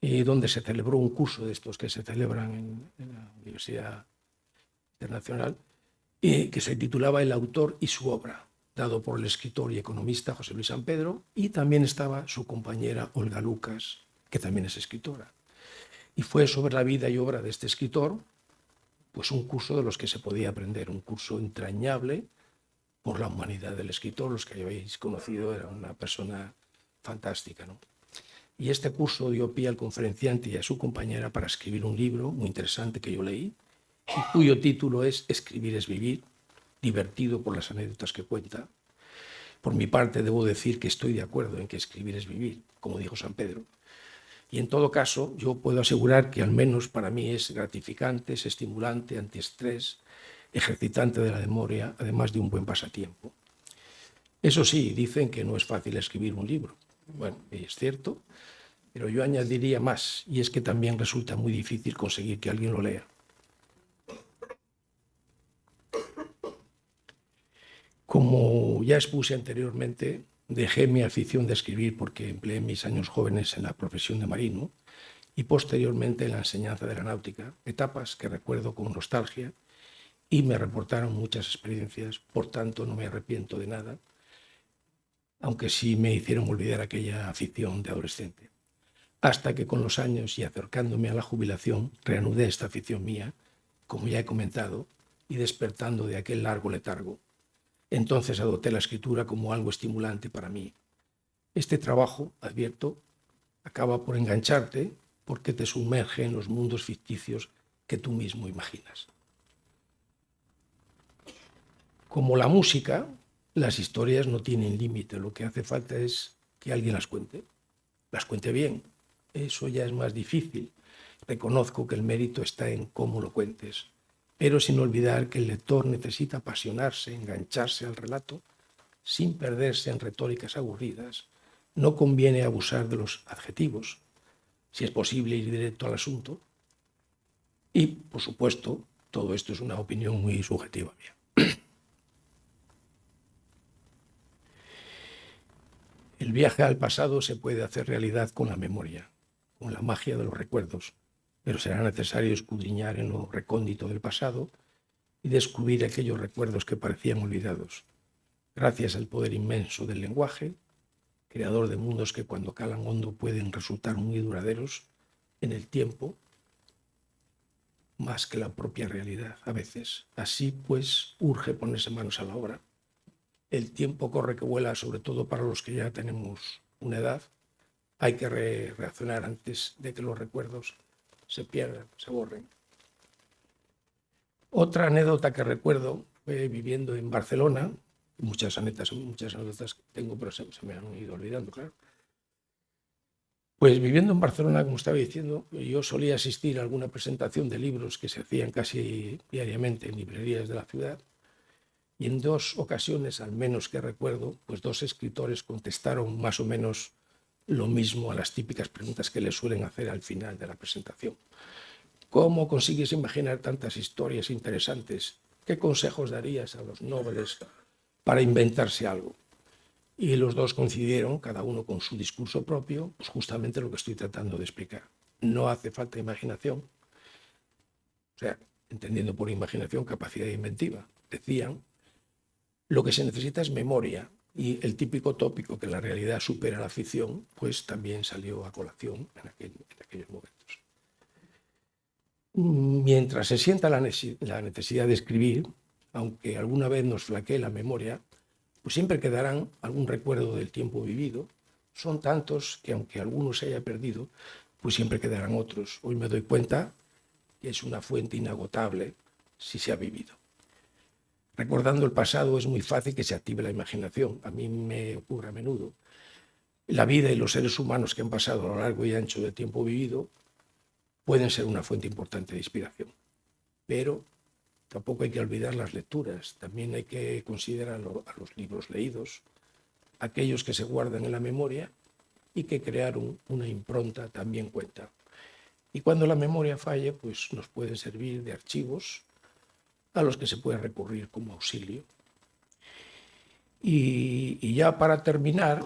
Speaker 3: y donde se celebró un curso de estos que se celebran en la Universidad Internacional, y que se titulaba El autor y su obra, dado por el escritor y economista José Luis San Pedro, y también estaba su compañera Olga Lucas, que también es escritora. Y fue sobre la vida y obra de este escritor, pues un curso de los que se podía aprender, un curso entrañable por la humanidad del escritor. Los que habéis conocido, era una persona fantástica, ¿no? Y este curso dio pie al conferenciante y a su compañera para escribir un libro muy interesante que yo leí, y cuyo título es Escribir es vivir, divertido por las anécdotas que cuenta. Por mi parte, debo decir que estoy de acuerdo en que escribir es vivir, como dijo San Pedro. Y en todo caso, yo puedo asegurar que al menos para mí es gratificante, es estimulante, antiestrés, ejercitante de la memoria, además de un buen pasatiempo. Eso sí, dicen que no es fácil escribir un libro. Bueno, es cierto, pero yo añadiría más, y es que también resulta muy difícil conseguir que alguien lo lea. Como ya expuse anteriormente, dejé mi afición de escribir porque empleé mis años jóvenes en la profesión de marino y posteriormente en la enseñanza de la náutica, etapas que recuerdo con nostalgia y me reportaron muchas experiencias, por tanto no me arrepiento de nada, aunque sí me hicieron olvidar aquella afición de adolescente. Hasta que con los años y acercándome a la jubilación, reanudé esta afición mía, como ya he comentado, y despertando de aquel largo letargo. Entonces adopté la escritura como algo estimulante para mí. Este trabajo, advierto, acaba por engancharte porque te sumerge en los mundos ficticios que tú mismo imaginas. Como la música, las historias no tienen límite. Lo que hace falta es que alguien las cuente bien. Eso ya es más difícil. Reconozco que el mérito está en cómo lo cuentes, pero sin olvidar que el lector necesita apasionarse, engancharse al relato, sin perderse en retóricas aburridas. No conviene abusar de los adjetivos, si es posible ir directo al asunto. Y, por supuesto, todo esto es una opinión muy subjetiva mía. El viaje al pasado se puede hacer realidad con la memoria, con la magia de los recuerdos, pero será necesario escudriñar en lo recóndito del pasado y descubrir aquellos recuerdos que parecían olvidados. Gracias al poder inmenso del lenguaje, creador de mundos que cuando calan hondo pueden resultar muy duraderos en el tiempo, más que la propia realidad a veces. Así pues, urge ponerse manos a la obra. El tiempo corre que vuela, sobre todo para los que ya tenemos una edad. Hay que reaccionar antes de que los recuerdos se pierdan, se borren. Otra anécdota que recuerdo fue viviendo en Barcelona. Muchas anécdotas que tengo, pero se me han ido olvidando, claro. Pues viviendo en Barcelona, como estaba diciendo, yo solía asistir a alguna presentación de libros que se hacían casi diariamente en librerías de la ciudad. Y en 2 ocasiones, al menos que recuerdo, pues 2 escritores contestaron más o menos lo mismo a las típicas preguntas que les suelen hacer al final de la presentación. ¿Cómo consigues imaginar tantas historias interesantes? ¿Qué consejos darías a los nobles para inventarse algo? Y los 2 coincidieron, cada uno con su discurso propio, pues justamente lo que estoy tratando de explicar. No hace falta imaginación, o sea, entendiendo por imaginación capacidad inventiva. Decían, lo que se necesita es memoria, y el típico tópico que la realidad supera la ficción, pues también salió a colación en aquellos momentos. Mientras se sienta la necesidad de escribir, aunque alguna vez nos flaquee la memoria, pues siempre quedarán algún recuerdo del tiempo vivido. Son tantos que aunque algunos se haya perdido, pues siempre quedarán otros. Hoy me doy cuenta que es una fuente inagotable si se ha vivido. Recordando el pasado es muy fácil que se active la imaginación. A mí me ocurre a menudo. La vida y los seres humanos que han pasado a lo largo y ancho del tiempo vivido pueden ser una fuente importante de inspiración. Pero tampoco hay que olvidar las lecturas. También hay que considerar a los libros leídos, aquellos que se guardan en la memoria y que crearon una impronta también cuenta. Y cuando la memoria falle, pues nos pueden servir de archivos a los que se puede recurrir como auxilio. Y ya para terminar,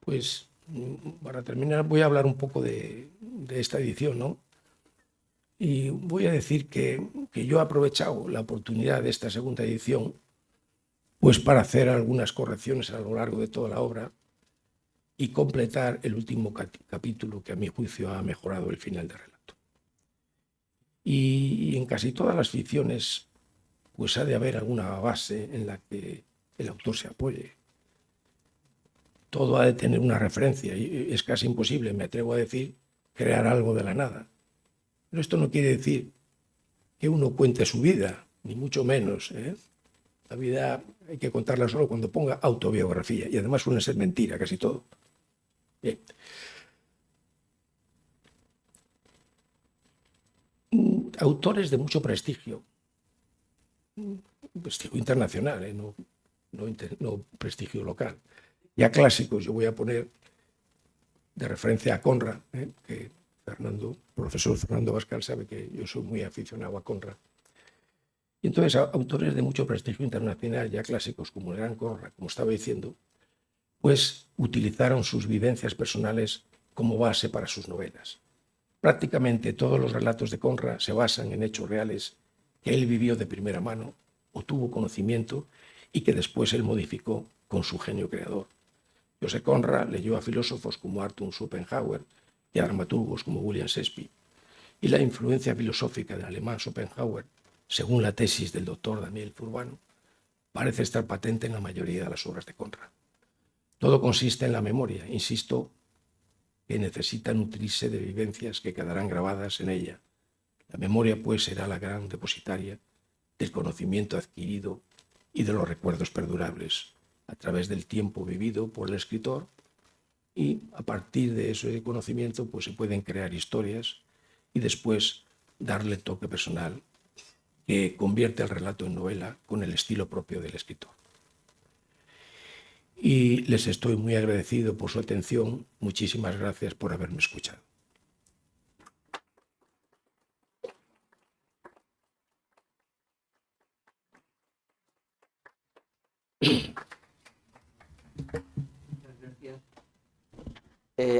Speaker 3: pues voy a hablar un poco de esta edición, ¿no? Y voy a decir que yo he aprovechado la oportunidad de esta segunda edición pues para hacer algunas correcciones a lo largo de toda la obra y completar el último capítulo que a mi juicio ha mejorado el final del relato. Y en casi todas las ficciones pues ha de haber alguna base en la que el autor se apoye. Todo ha de tener una referencia y es casi imposible, me atrevo a decir, crear algo de la nada. Pero esto no quiere decir que uno cuente su vida, ni mucho menos, ¿eh? La vida hay que contarla solo cuando ponga autobiografía, y además suele ser mentira casi todo. Bien. Autores de mucho prestigio internacional, no prestigio local. Ya clásicos, yo voy a poner de referencia a Conrad, que profesor Fernando Bascal sabe que yo soy muy aficionado a Conrad. Y entonces autores de mucho prestigio internacional, ya clásicos como el gran Conrad, como estaba diciendo, pues utilizaron sus vivencias personales como base para sus novelas. Prácticamente todos los relatos de Conrad se basan en hechos reales que él vivió de primera mano o tuvo conocimiento y que después él modificó con su genio creador. Joseph Conrad leyó a filósofos como Arthur Schopenhauer y a dramaturgos como William Shakespeare, y la influencia filosófica del alemán Schopenhauer, según la tesis del doctor Daniel Zurbano, parece estar patente en la mayoría de las obras de Conrad. Todo consiste en la memoria, insisto, que necesita nutrirse de vivencias que quedarán grabadas en ella. La memoria, pues, será la gran depositaria del conocimiento adquirido y de los recuerdos perdurables a través del tiempo vivido por el escritor, y a partir de ese conocimiento pues se pueden crear historias y después darle toque personal que convierte el relato en novela con el estilo propio del escritor. Y les estoy muy agradecido por su atención. Muchísimas gracias por haberme escuchado.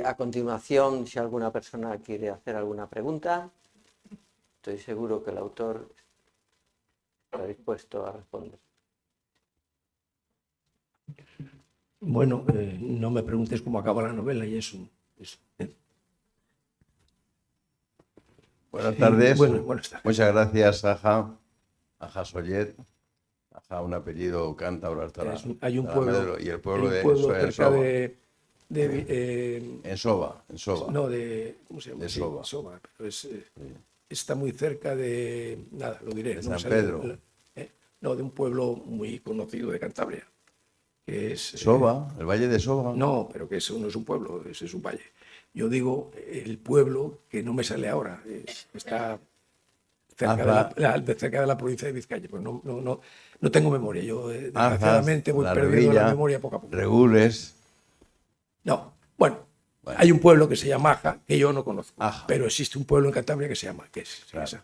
Speaker 1: A continuación, si alguna persona quiere hacer alguna pregunta, estoy seguro que el autor está dispuesto a responder.
Speaker 3: Bueno, no me preguntes cómo acaba la novela y eso.
Speaker 4: Buenas tardes.
Speaker 3: Buenas tardes.
Speaker 4: Muchas gracias, Aja Sollet. Aja, un apellido cántabro hasta
Speaker 3: hay un pueblo,
Speaker 4: y el pueblo de
Speaker 3: cerca
Speaker 4: En Soba.
Speaker 3: No, ¿cómo se llama?
Speaker 4: De
Speaker 3: sí,
Speaker 4: Soba.
Speaker 3: Soba, pero está muy cerca de, nada, lo diré.
Speaker 4: De San Pedro.
Speaker 3: No, de un pueblo muy conocido de Cantabria, que es...
Speaker 4: ¿Soba? ¿El Valle de Soba?
Speaker 3: No, pero que eso no es un pueblo, ese es un valle. Yo digo el pueblo que no me sale ahora, está cerca de la provincia de Vizcaya, pues no tengo memoria. Yo desgraciadamente voy perdiendo la memoria poco a poco.
Speaker 4: Regules.
Speaker 3: No, bueno, hay un pueblo que se llama Aja, que yo no conozco,
Speaker 4: Aja.
Speaker 3: pero existe un pueblo en Cantabria que se llama, que es
Speaker 4: Claro.
Speaker 3: esa.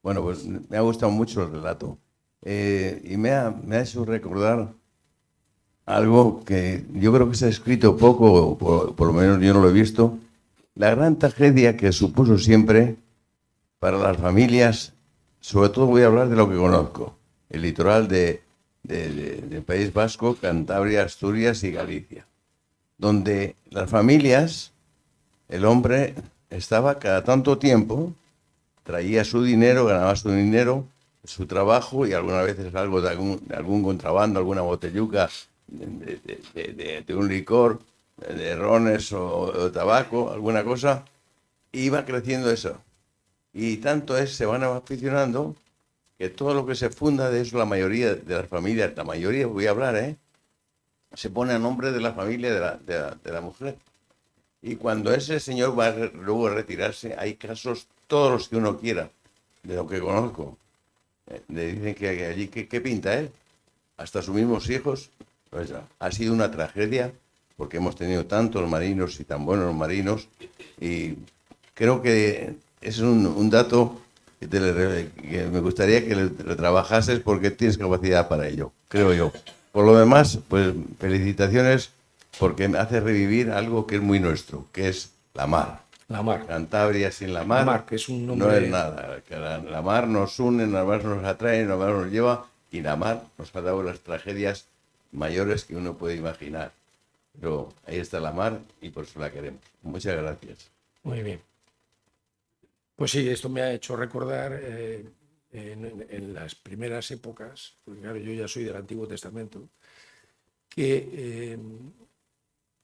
Speaker 4: Bueno, pues me ha gustado mucho el relato. Y me ha hecho recordar algo que yo creo que se ha escrito poco, por lo menos yo no lo he visto, la gran tragedia que supuso siempre para las familias, sobre todo voy a hablar de lo que conozco, el litoral del País Vasco, Cantabria, Asturias y Galicia, donde las familias, el hombre estaba cada tanto tiempo, traía su dinero, ganaba su dinero, su trabajo y algunas veces algo de algún contrabando, alguna botelluca de un licor, de rones o tabaco, alguna cosa, iba creciendo eso. Y tanto se van aficionando que todo lo que se funda de eso, la mayoría de las familias, la mayoría voy a hablar, se pone a nombre de la familia de la mujer. Y cuando ese señor va luego a retirarse, hay casos, todos los que uno quiera, de lo que conozco, le dicen que allí, ¿qué pinta él? Hasta sus mismos hijos. Pues, ha sido una tragedia porque hemos tenido tantos marinos y tan buenos marinos, y creo que es un dato que me gustaría que lo trabajases porque tienes capacidad para ello, creo yo. Por lo demás, pues felicitaciones porque me hace revivir algo que es muy nuestro, que es la mar.
Speaker 3: La mar.
Speaker 4: Cantabria sin la mar,
Speaker 3: La mar, que es un nombre...
Speaker 4: no es nada. Que la mar nos une, la mar nos atrae, la mar nos lleva, y la mar nos ha dado las tragedias mayores que uno puede imaginar. Pero ahí está la mar y por eso la queremos. Muchas gracias.
Speaker 3: Muy bien. Pues sí, esto me ha hecho recordar en las primeras épocas, porque claro, yo ya soy del Antiguo Testamento, que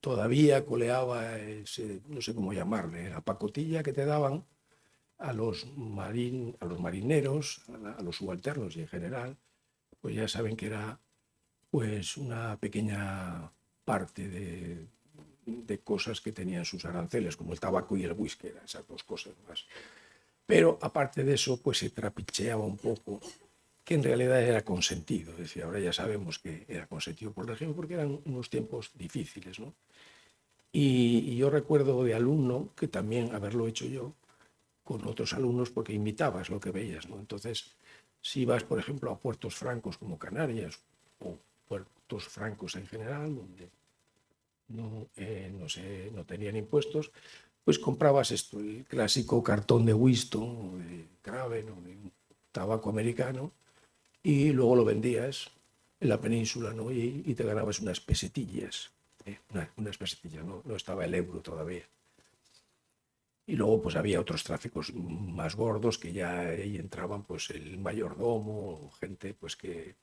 Speaker 3: todavía coleaba ese, no sé cómo llamarle, la pacotilla que te daban a los marineros, a los subalternos y en general, pues ya saben que era pues una pequeña parte de cosas que tenían sus aranceles, como el tabaco y el whisky, eran esas dos cosas más. Pero aparte de eso, pues se trapicheaba un poco, que en realidad era consentido. Es decir, ahora ya sabemos que era consentido por el régimen porque eran unos tiempos difíciles, ¿no? Y yo recuerdo de alumno, que también haberlo hecho yo, con otros alumnos, porque imitabas lo que veías, ¿no? Entonces, si ibas, por ejemplo, a puertos francos como Canarias, o puertos francos en general, donde no tenían impuestos, pues comprabas esto, el clásico cartón de Winston, o de Craven, o de tabaco americano, y luego lo vendías en la península, ¿no? Y te ganabas unas pesetillas, unas pesetillas, no estaba el euro todavía. Y luego pues había otros tráficos más gordos que ya ahí entraban pues el mayordomo, gente pues que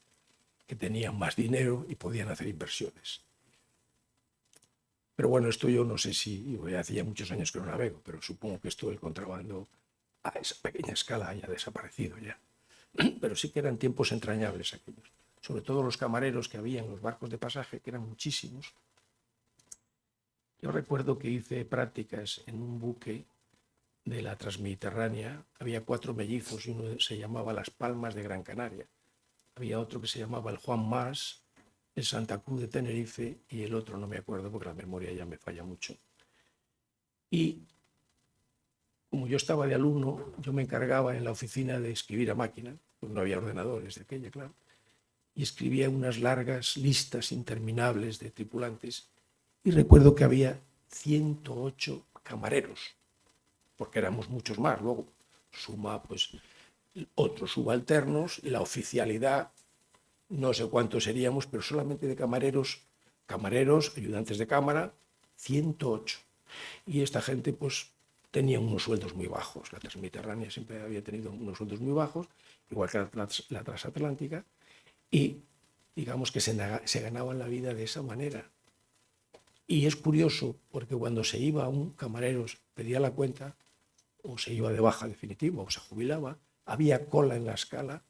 Speaker 3: tenían más dinero y podían hacer inversiones. Pero bueno, esto yo no sé si, hacía muchos años que no navego, pero supongo que esto del contrabando a esa pequeña escala haya desaparecido ya. Pero sí que eran tiempos entrañables aquellos. Sobre todo los camareros que había en los barcos de pasaje, que eran muchísimos. Yo recuerdo que hice prácticas en un buque de la Transmediterránea. Había 4 mellizos y uno se llamaba Las Palmas de Gran Canaria. Había otro que se llamaba el Juan Mas, el Santa Cruz de Tenerife, y el otro no me acuerdo porque la memoria ya me falla mucho. Y como yo estaba de alumno, yo me encargaba en la oficina de escribir a máquina, pues no había ordenadores de aquella, claro, y escribía unas largas listas interminables de tripulantes, y recuerdo que había 108 camareros, porque éramos muchos más. Luego suma pues otros subalternos y la oficialidad, no sé cuántos seríamos, pero solamente de camareros, ayudantes de cámara, 108. Y esta gente pues tenía unos sueldos muy bajos. La Transmediterránea siempre había tenido unos sueldos muy bajos, igual que la transatlántica, y digamos que se ganaban la vida de esa manera. Y es curioso porque cuando se iba un camarero, pedía la cuenta, o se iba de baja definitiva, o se jubilaba, había cola en la escala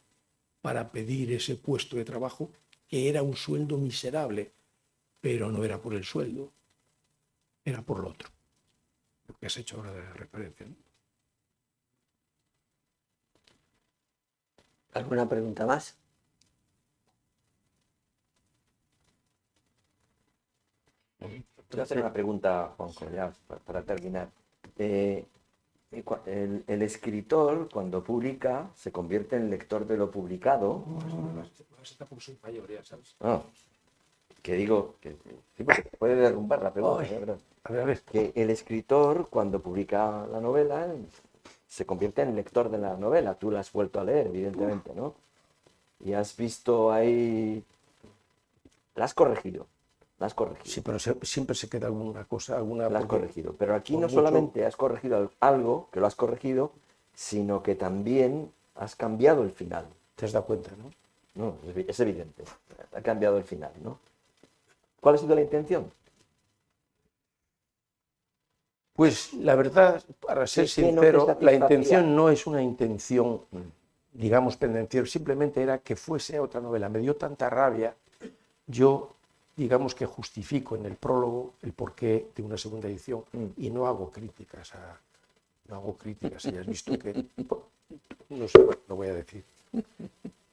Speaker 3: para pedir ese puesto de trabajo, que era un sueldo miserable, pero no era por el sueldo, era por lo otro. Lo que has hecho ahora de referencia, ¿no?
Speaker 1: ¿Alguna pregunta más?
Speaker 2: Voy a hacer una pregunta, Juanjo, ya para terminar. El escritor, cuando publica, se convierte en lector de lo publicado.
Speaker 3: Tampoco soy mayor, ya sabes.
Speaker 2: Que digo, que sí, porque puede derrumbar la pregunta.
Speaker 3: A ver.
Speaker 2: Que el escritor, cuando publica la novela, se convierte en lector de la novela. Tú la has vuelto a leer, evidentemente, ¿no? Y has visto ahí... La has corregido.
Speaker 3: Sí, pero siempre se queda alguna cosa,
Speaker 2: La has corregido. Pero aquí no solamente has corregido algo, que lo has corregido, sino que también has cambiado el final.
Speaker 3: Te has dado cuenta, ¿no?
Speaker 2: No, es evidente. Ha cambiado el final, ¿no? ¿Cuál ha sido la intención?
Speaker 3: Pues la verdad, para ser sincero, la intención no es una intención, digamos, tendenciosa, simplemente era que fuese otra novela. Me dio tanta rabia, yo, digamos que justifico en el prólogo el porqué de una segunda edición y no hago críticas. Ya has visto que, no sé, lo voy a decir.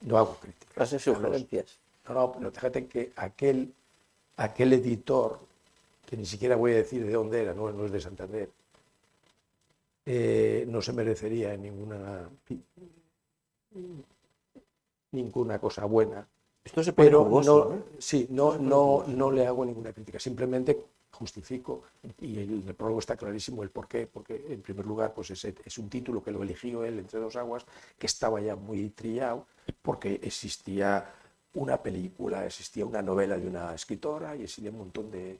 Speaker 3: No hago crítica.
Speaker 1: Hace sugerencias.
Speaker 3: No, pero fíjate que aquel editor, que ni siquiera voy a decir de dónde era, no es de Santander, no se merecería ninguna cosa buena.
Speaker 2: Esto se pone
Speaker 3: Pero
Speaker 2: jugoso, ¿no?
Speaker 3: sí, no le hago ninguna crítica, simplemente justifico, y el prólogo está clarísimo el por qué, porque en primer lugar pues es un título que lo eligió él, Entre dos aguas, que estaba ya muy trillado, porque existía una película, existía una novela de una escritora y existía un montón de...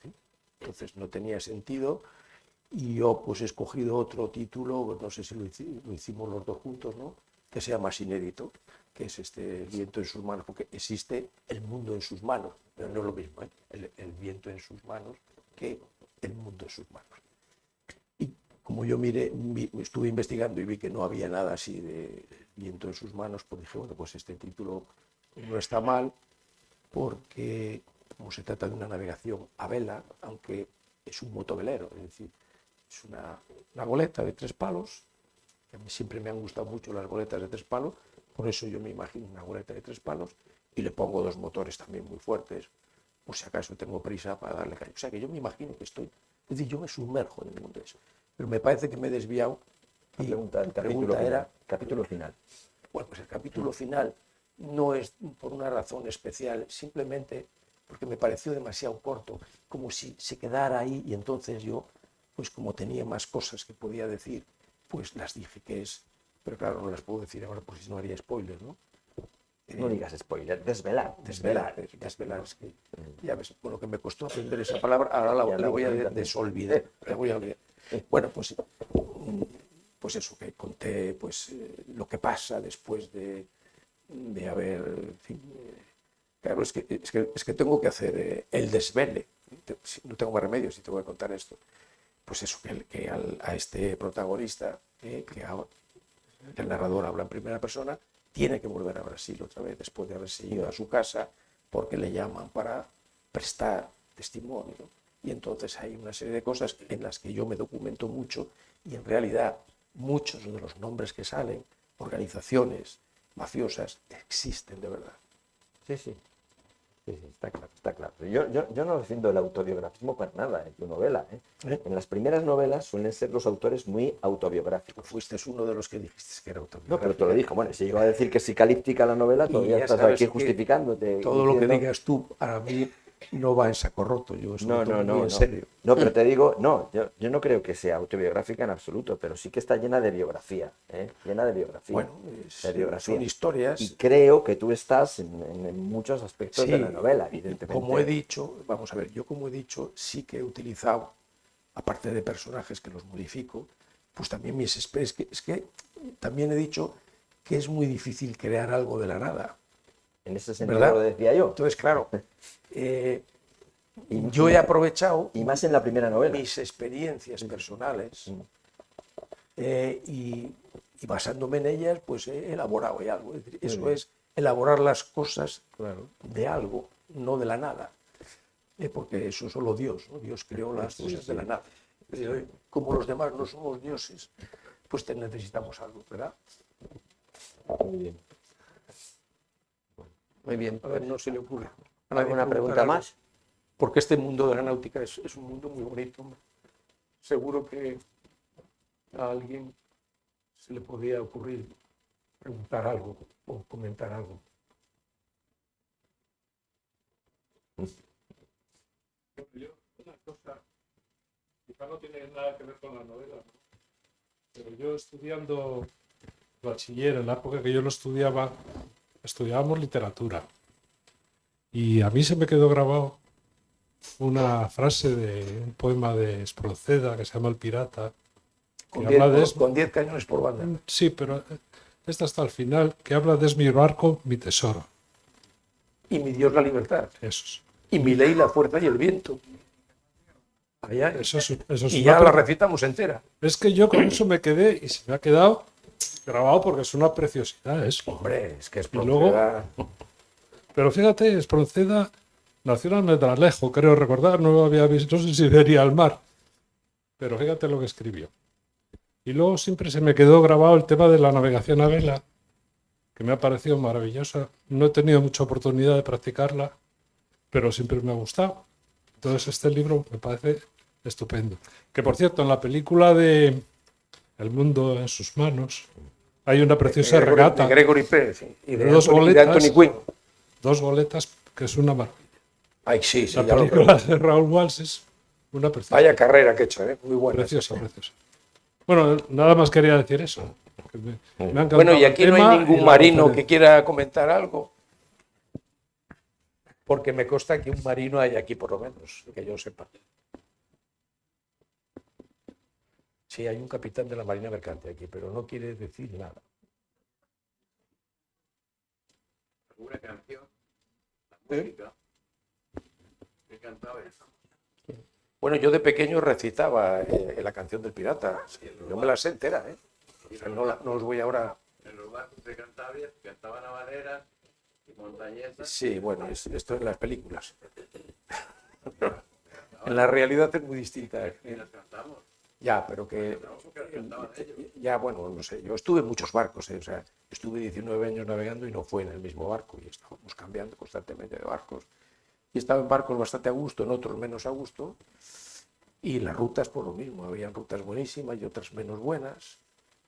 Speaker 3: ¿sí? Entonces no tenía sentido, y yo pues he escogido otro título, no sé si lo hicimos los dos juntos, ¿no?, que sea más inédito, que es El viento en sus manos, porque existe el mundo en sus manos, pero no es lo mismo, ¿eh? El viento en sus manos que el mundo en sus manos. Y como yo estuve investigando y vi que no había nada así de viento en sus manos, pues dije, bueno, pues este título no está mal, porque como se trata de una navegación a vela, aunque es un motovelero, es decir, es una goleta de 3 palos. A mí siempre me han gustado mucho las goletas de 3 palos, por eso yo me imagino una goleta de 3 palos y le pongo 2 motores también muy fuertes, por si acaso tengo prisa para darle caña. O sea que yo me imagino que es decir, yo me sumerjo en el mundo de eso. Pero me parece que me he desviado. Y
Speaker 2: La
Speaker 3: pregunta era,
Speaker 2: capítulo final.
Speaker 3: bueno, pues el capítulo final no es por una razón especial, simplemente porque me pareció demasiado corto, como si se quedara ahí, y entonces yo, pues como tenía más cosas que podía decir, pues las dije que es, pero claro, no las puedo decir ahora porque si no haría spoiler, ¿no?
Speaker 2: No digas spoiler, desvelar.
Speaker 3: Desvelar, es que, ya ves, con lo que me costó aprender esa palabra, ahora la voy a desolvidar, la voy a olvidar. Bueno, pues eso, que conté pues lo que pasa después de haber, en fin, claro, es que tengo que hacer el desvele, no tengo más remedio si tengo que contar esto. Pues eso, que a este protagonista, que el narrador habla en primera persona, tiene que volver a Brasil otra vez después de haberse ido a su casa porque le llaman para prestar testimonio. Y entonces hay una serie de cosas en las que yo me documento mucho y en realidad muchos de los nombres que salen, organizaciones mafiosas, existen de verdad.
Speaker 2: Sí, está claro, está claro. Yo no defiendo el autobiografismo para nada en tu novela. En las primeras novelas suelen ser los autores muy autobiográficos.
Speaker 3: Fuiste uno de los que dijiste que era
Speaker 2: No,
Speaker 3: autobiográfico.
Speaker 2: pero te lo dijo. Bueno, si llegó a decir que es psicalíptica la novela, todavía
Speaker 3: ya
Speaker 2: estás
Speaker 3: sabes
Speaker 2: aquí
Speaker 3: que
Speaker 2: justificándote.
Speaker 3: todo lo que
Speaker 2: diciendo...
Speaker 3: digas tú, para mí, no va en saco roto. Yo eso lo tomo muy en serio.
Speaker 2: No, pero te digo, no, yo no creo que sea autobiográfica en absoluto, pero sí que está llena de biografía, llena de biografía.
Speaker 3: Bueno,
Speaker 2: de biografía.
Speaker 3: son historias.
Speaker 2: Y creo que tú estás en muchos aspectos
Speaker 3: Sí,
Speaker 2: de la novela, evidentemente.
Speaker 3: Como he dicho, vamos a ver, yo como he dicho, sí que he utilizado, aparte de personajes que los modifico, pues también es que también he dicho que es muy difícil crear algo de la nada.
Speaker 2: En ese sentido
Speaker 3: ¿Verdad?
Speaker 2: lo decía yo.
Speaker 3: Entonces, claro, yo he aprovechado
Speaker 2: Y más en la primera novela.
Speaker 3: mis experiencias personales y basándome en ellas, pues he elaborado algo. Es decir, eso es elaborar las cosas de algo, no de la nada. Porque eso solo Dios, ¿no? Dios creó las cosas de la nada. Como los demás no somos dioses, pues necesitamos algo, ¿verdad?
Speaker 2: Muy bien.
Speaker 1: Muy bien.
Speaker 3: A ver, no se le ocurre.
Speaker 1: ¿Alguna pregunta más?
Speaker 3: Porque este mundo de la náutica es un mundo muy bonito. Hombre. Seguro que a alguien se le podría ocurrir preguntar algo o comentar algo.
Speaker 5: Yo, una cosa, quizá no tiene nada que ver con la novela, ¿no? Pero yo estudiando bachiller, en la época que yo lo estudiaba, estudiábamos literatura. Y a mí se me quedó grabado una frase de un poema de Espronceda que se llama El pirata.
Speaker 3: Con
Speaker 5: que habla de
Speaker 3: 10 cañones por banda.
Speaker 5: Sí, pero esta está al final, que habla de es mi barco, mi tesoro.
Speaker 3: Y mi Dios la libertad.
Speaker 5: Eso
Speaker 3: Y mi ley la fuerza y el viento. Allá
Speaker 5: es,
Speaker 3: es.
Speaker 5: eso es
Speaker 3: Y
Speaker 5: una
Speaker 3: ya la
Speaker 5: pre-
Speaker 3: recitamos entera.
Speaker 5: Es que yo con eso me quedé y se me ha quedado grabado porque es una preciosidad eso.
Speaker 3: Hombre, es que es
Speaker 5: Y luego- Pero fíjate, Espronceda nació en Almendralejo, creo recordar, no había visto, no sé si vería al mar. Pero fíjate lo que escribió. Y luego siempre se me quedó grabado el tema de la navegación a vela, que me ha parecido maravillosa. No he tenido mucha oportunidad de practicarla, pero siempre me ha gustado. Entonces este libro me parece estupendo. Que por cierto, en la película de El mundo en sus manos hay una preciosa regata
Speaker 6: De Gregory Peck y
Speaker 5: de dos
Speaker 6: de
Speaker 5: goletas,
Speaker 6: Anthony Quinn.
Speaker 5: dos goletas, que es una maravilla.
Speaker 6: Ay, sí, sí,
Speaker 5: La
Speaker 6: ya lo
Speaker 5: película
Speaker 6: creo.
Speaker 5: de Raúl Walsh es una preciosa.
Speaker 6: Vaya carrera que he hecho, ¿eh? Muy buena.
Speaker 5: Preciosa, preciosa. Bueno, nada más quería decir eso. Que me ha encantado
Speaker 6: Bueno, y
Speaker 5: el
Speaker 6: aquí no
Speaker 5: tema
Speaker 6: hay
Speaker 5: y
Speaker 6: ningún
Speaker 5: la
Speaker 6: marino que
Speaker 5: conferencia.
Speaker 6: quiera comentar algo. Porque me consta que un marino hay aquí, por lo menos, que yo sepa. Sí, hay un capitán de la Marina Mercante aquí, pero no quiere decir nada.
Speaker 4: ¿Alguna canción?
Speaker 6: ¿Eh? Bueno, yo de pequeño recitaba la canción del pirata. Yo me la sé entera, ¿eh? No os voy ahora...
Speaker 4: En los barcos de Cantabria cantaban habaneras y montañesas.
Speaker 6: Sí, bueno, esto en las películas. En la realidad es muy distinta.
Speaker 4: Y las cantamos.
Speaker 6: Ya, pero que... Ya, bueno, no sé. Yo estuve en muchos barcos, ¿eh? O sea, estuve 19 años navegando y no fue en el mismo barco. Y estábamos cambiando constantemente de barcos. Y estaba en barcos bastante a gusto, en otros menos a gusto. Y las rutas, por lo mismo. Habían rutas buenísimas y otras menos buenas.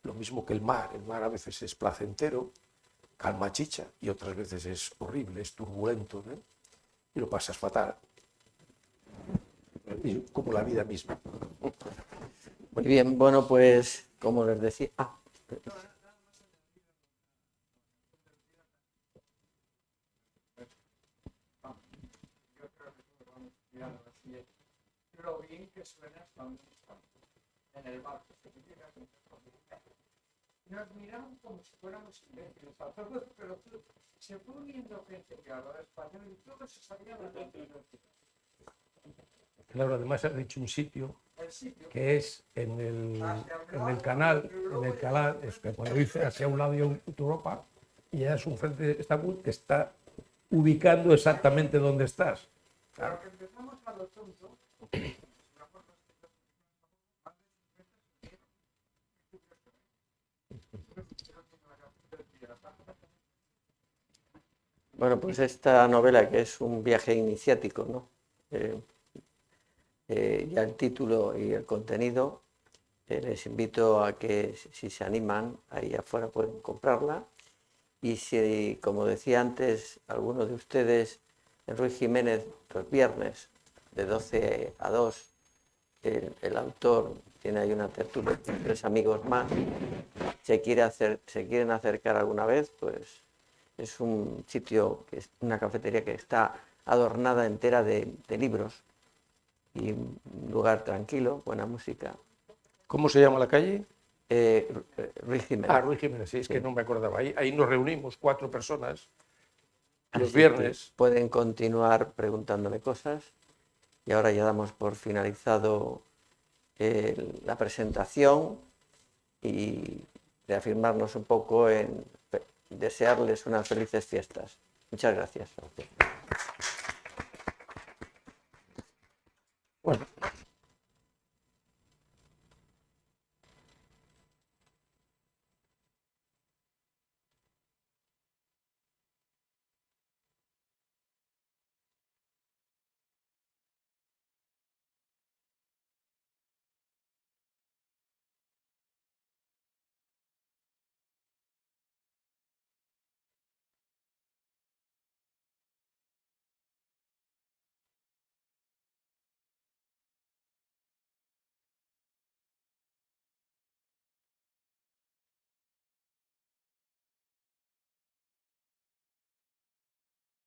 Speaker 6: Lo mismo que el mar. El mar a veces es placentero, calma chicha, y otras veces es horrible, es turbulento, ¿eh? Y lo pasas fatal. Y como la vida misma.
Speaker 1: Muy bien, bueno, pues como les decía...
Speaker 7: Lo bien que suena cuando en el barco. Nos miraron como si fuéramos imbéciles a todos, pero se fue uniendo gente que hablaba español y todos se sabían la canción.
Speaker 6: Claro, además has dicho un sitio
Speaker 7: El sitio.
Speaker 6: que es en el canal, es que cuando dice hacia un lado y otro Europa, y ya es un frente de Estambul que está ubicando exactamente donde estás.
Speaker 7: Claro que empezamos a lo tonto.
Speaker 1: Bueno, pues esta novela, que es un viaje iniciático, ¿no? Ya el título y el contenido, les invito a que si se animan, ahí afuera pueden comprarla. Y si, como decía antes, alguno de ustedes, en Ruiz Jiménez, los viernes, de 12 a 2, el autor tiene ahí una tertulia con 3 amigos más, se quieren acercar alguna vez, pues es un sitio, una cafetería que está adornada entera de libros y un lugar tranquilo, buena música.
Speaker 6: ¿Cómo se llama la calle?
Speaker 1: Ruiz Jiménez.
Speaker 6: Ah, Ruiz Jiménez, sí, es que
Speaker 1: Sí.
Speaker 6: no me acordaba. Ahí nos reunimos 4 personas los
Speaker 1: Así que
Speaker 6: viernes.
Speaker 1: pueden continuar preguntándome cosas y ahora ya damos por finalizado la presentación y reafirmarnos un poco en desearles unas felices fiestas. Muchas gracias.
Speaker 6: Bueno,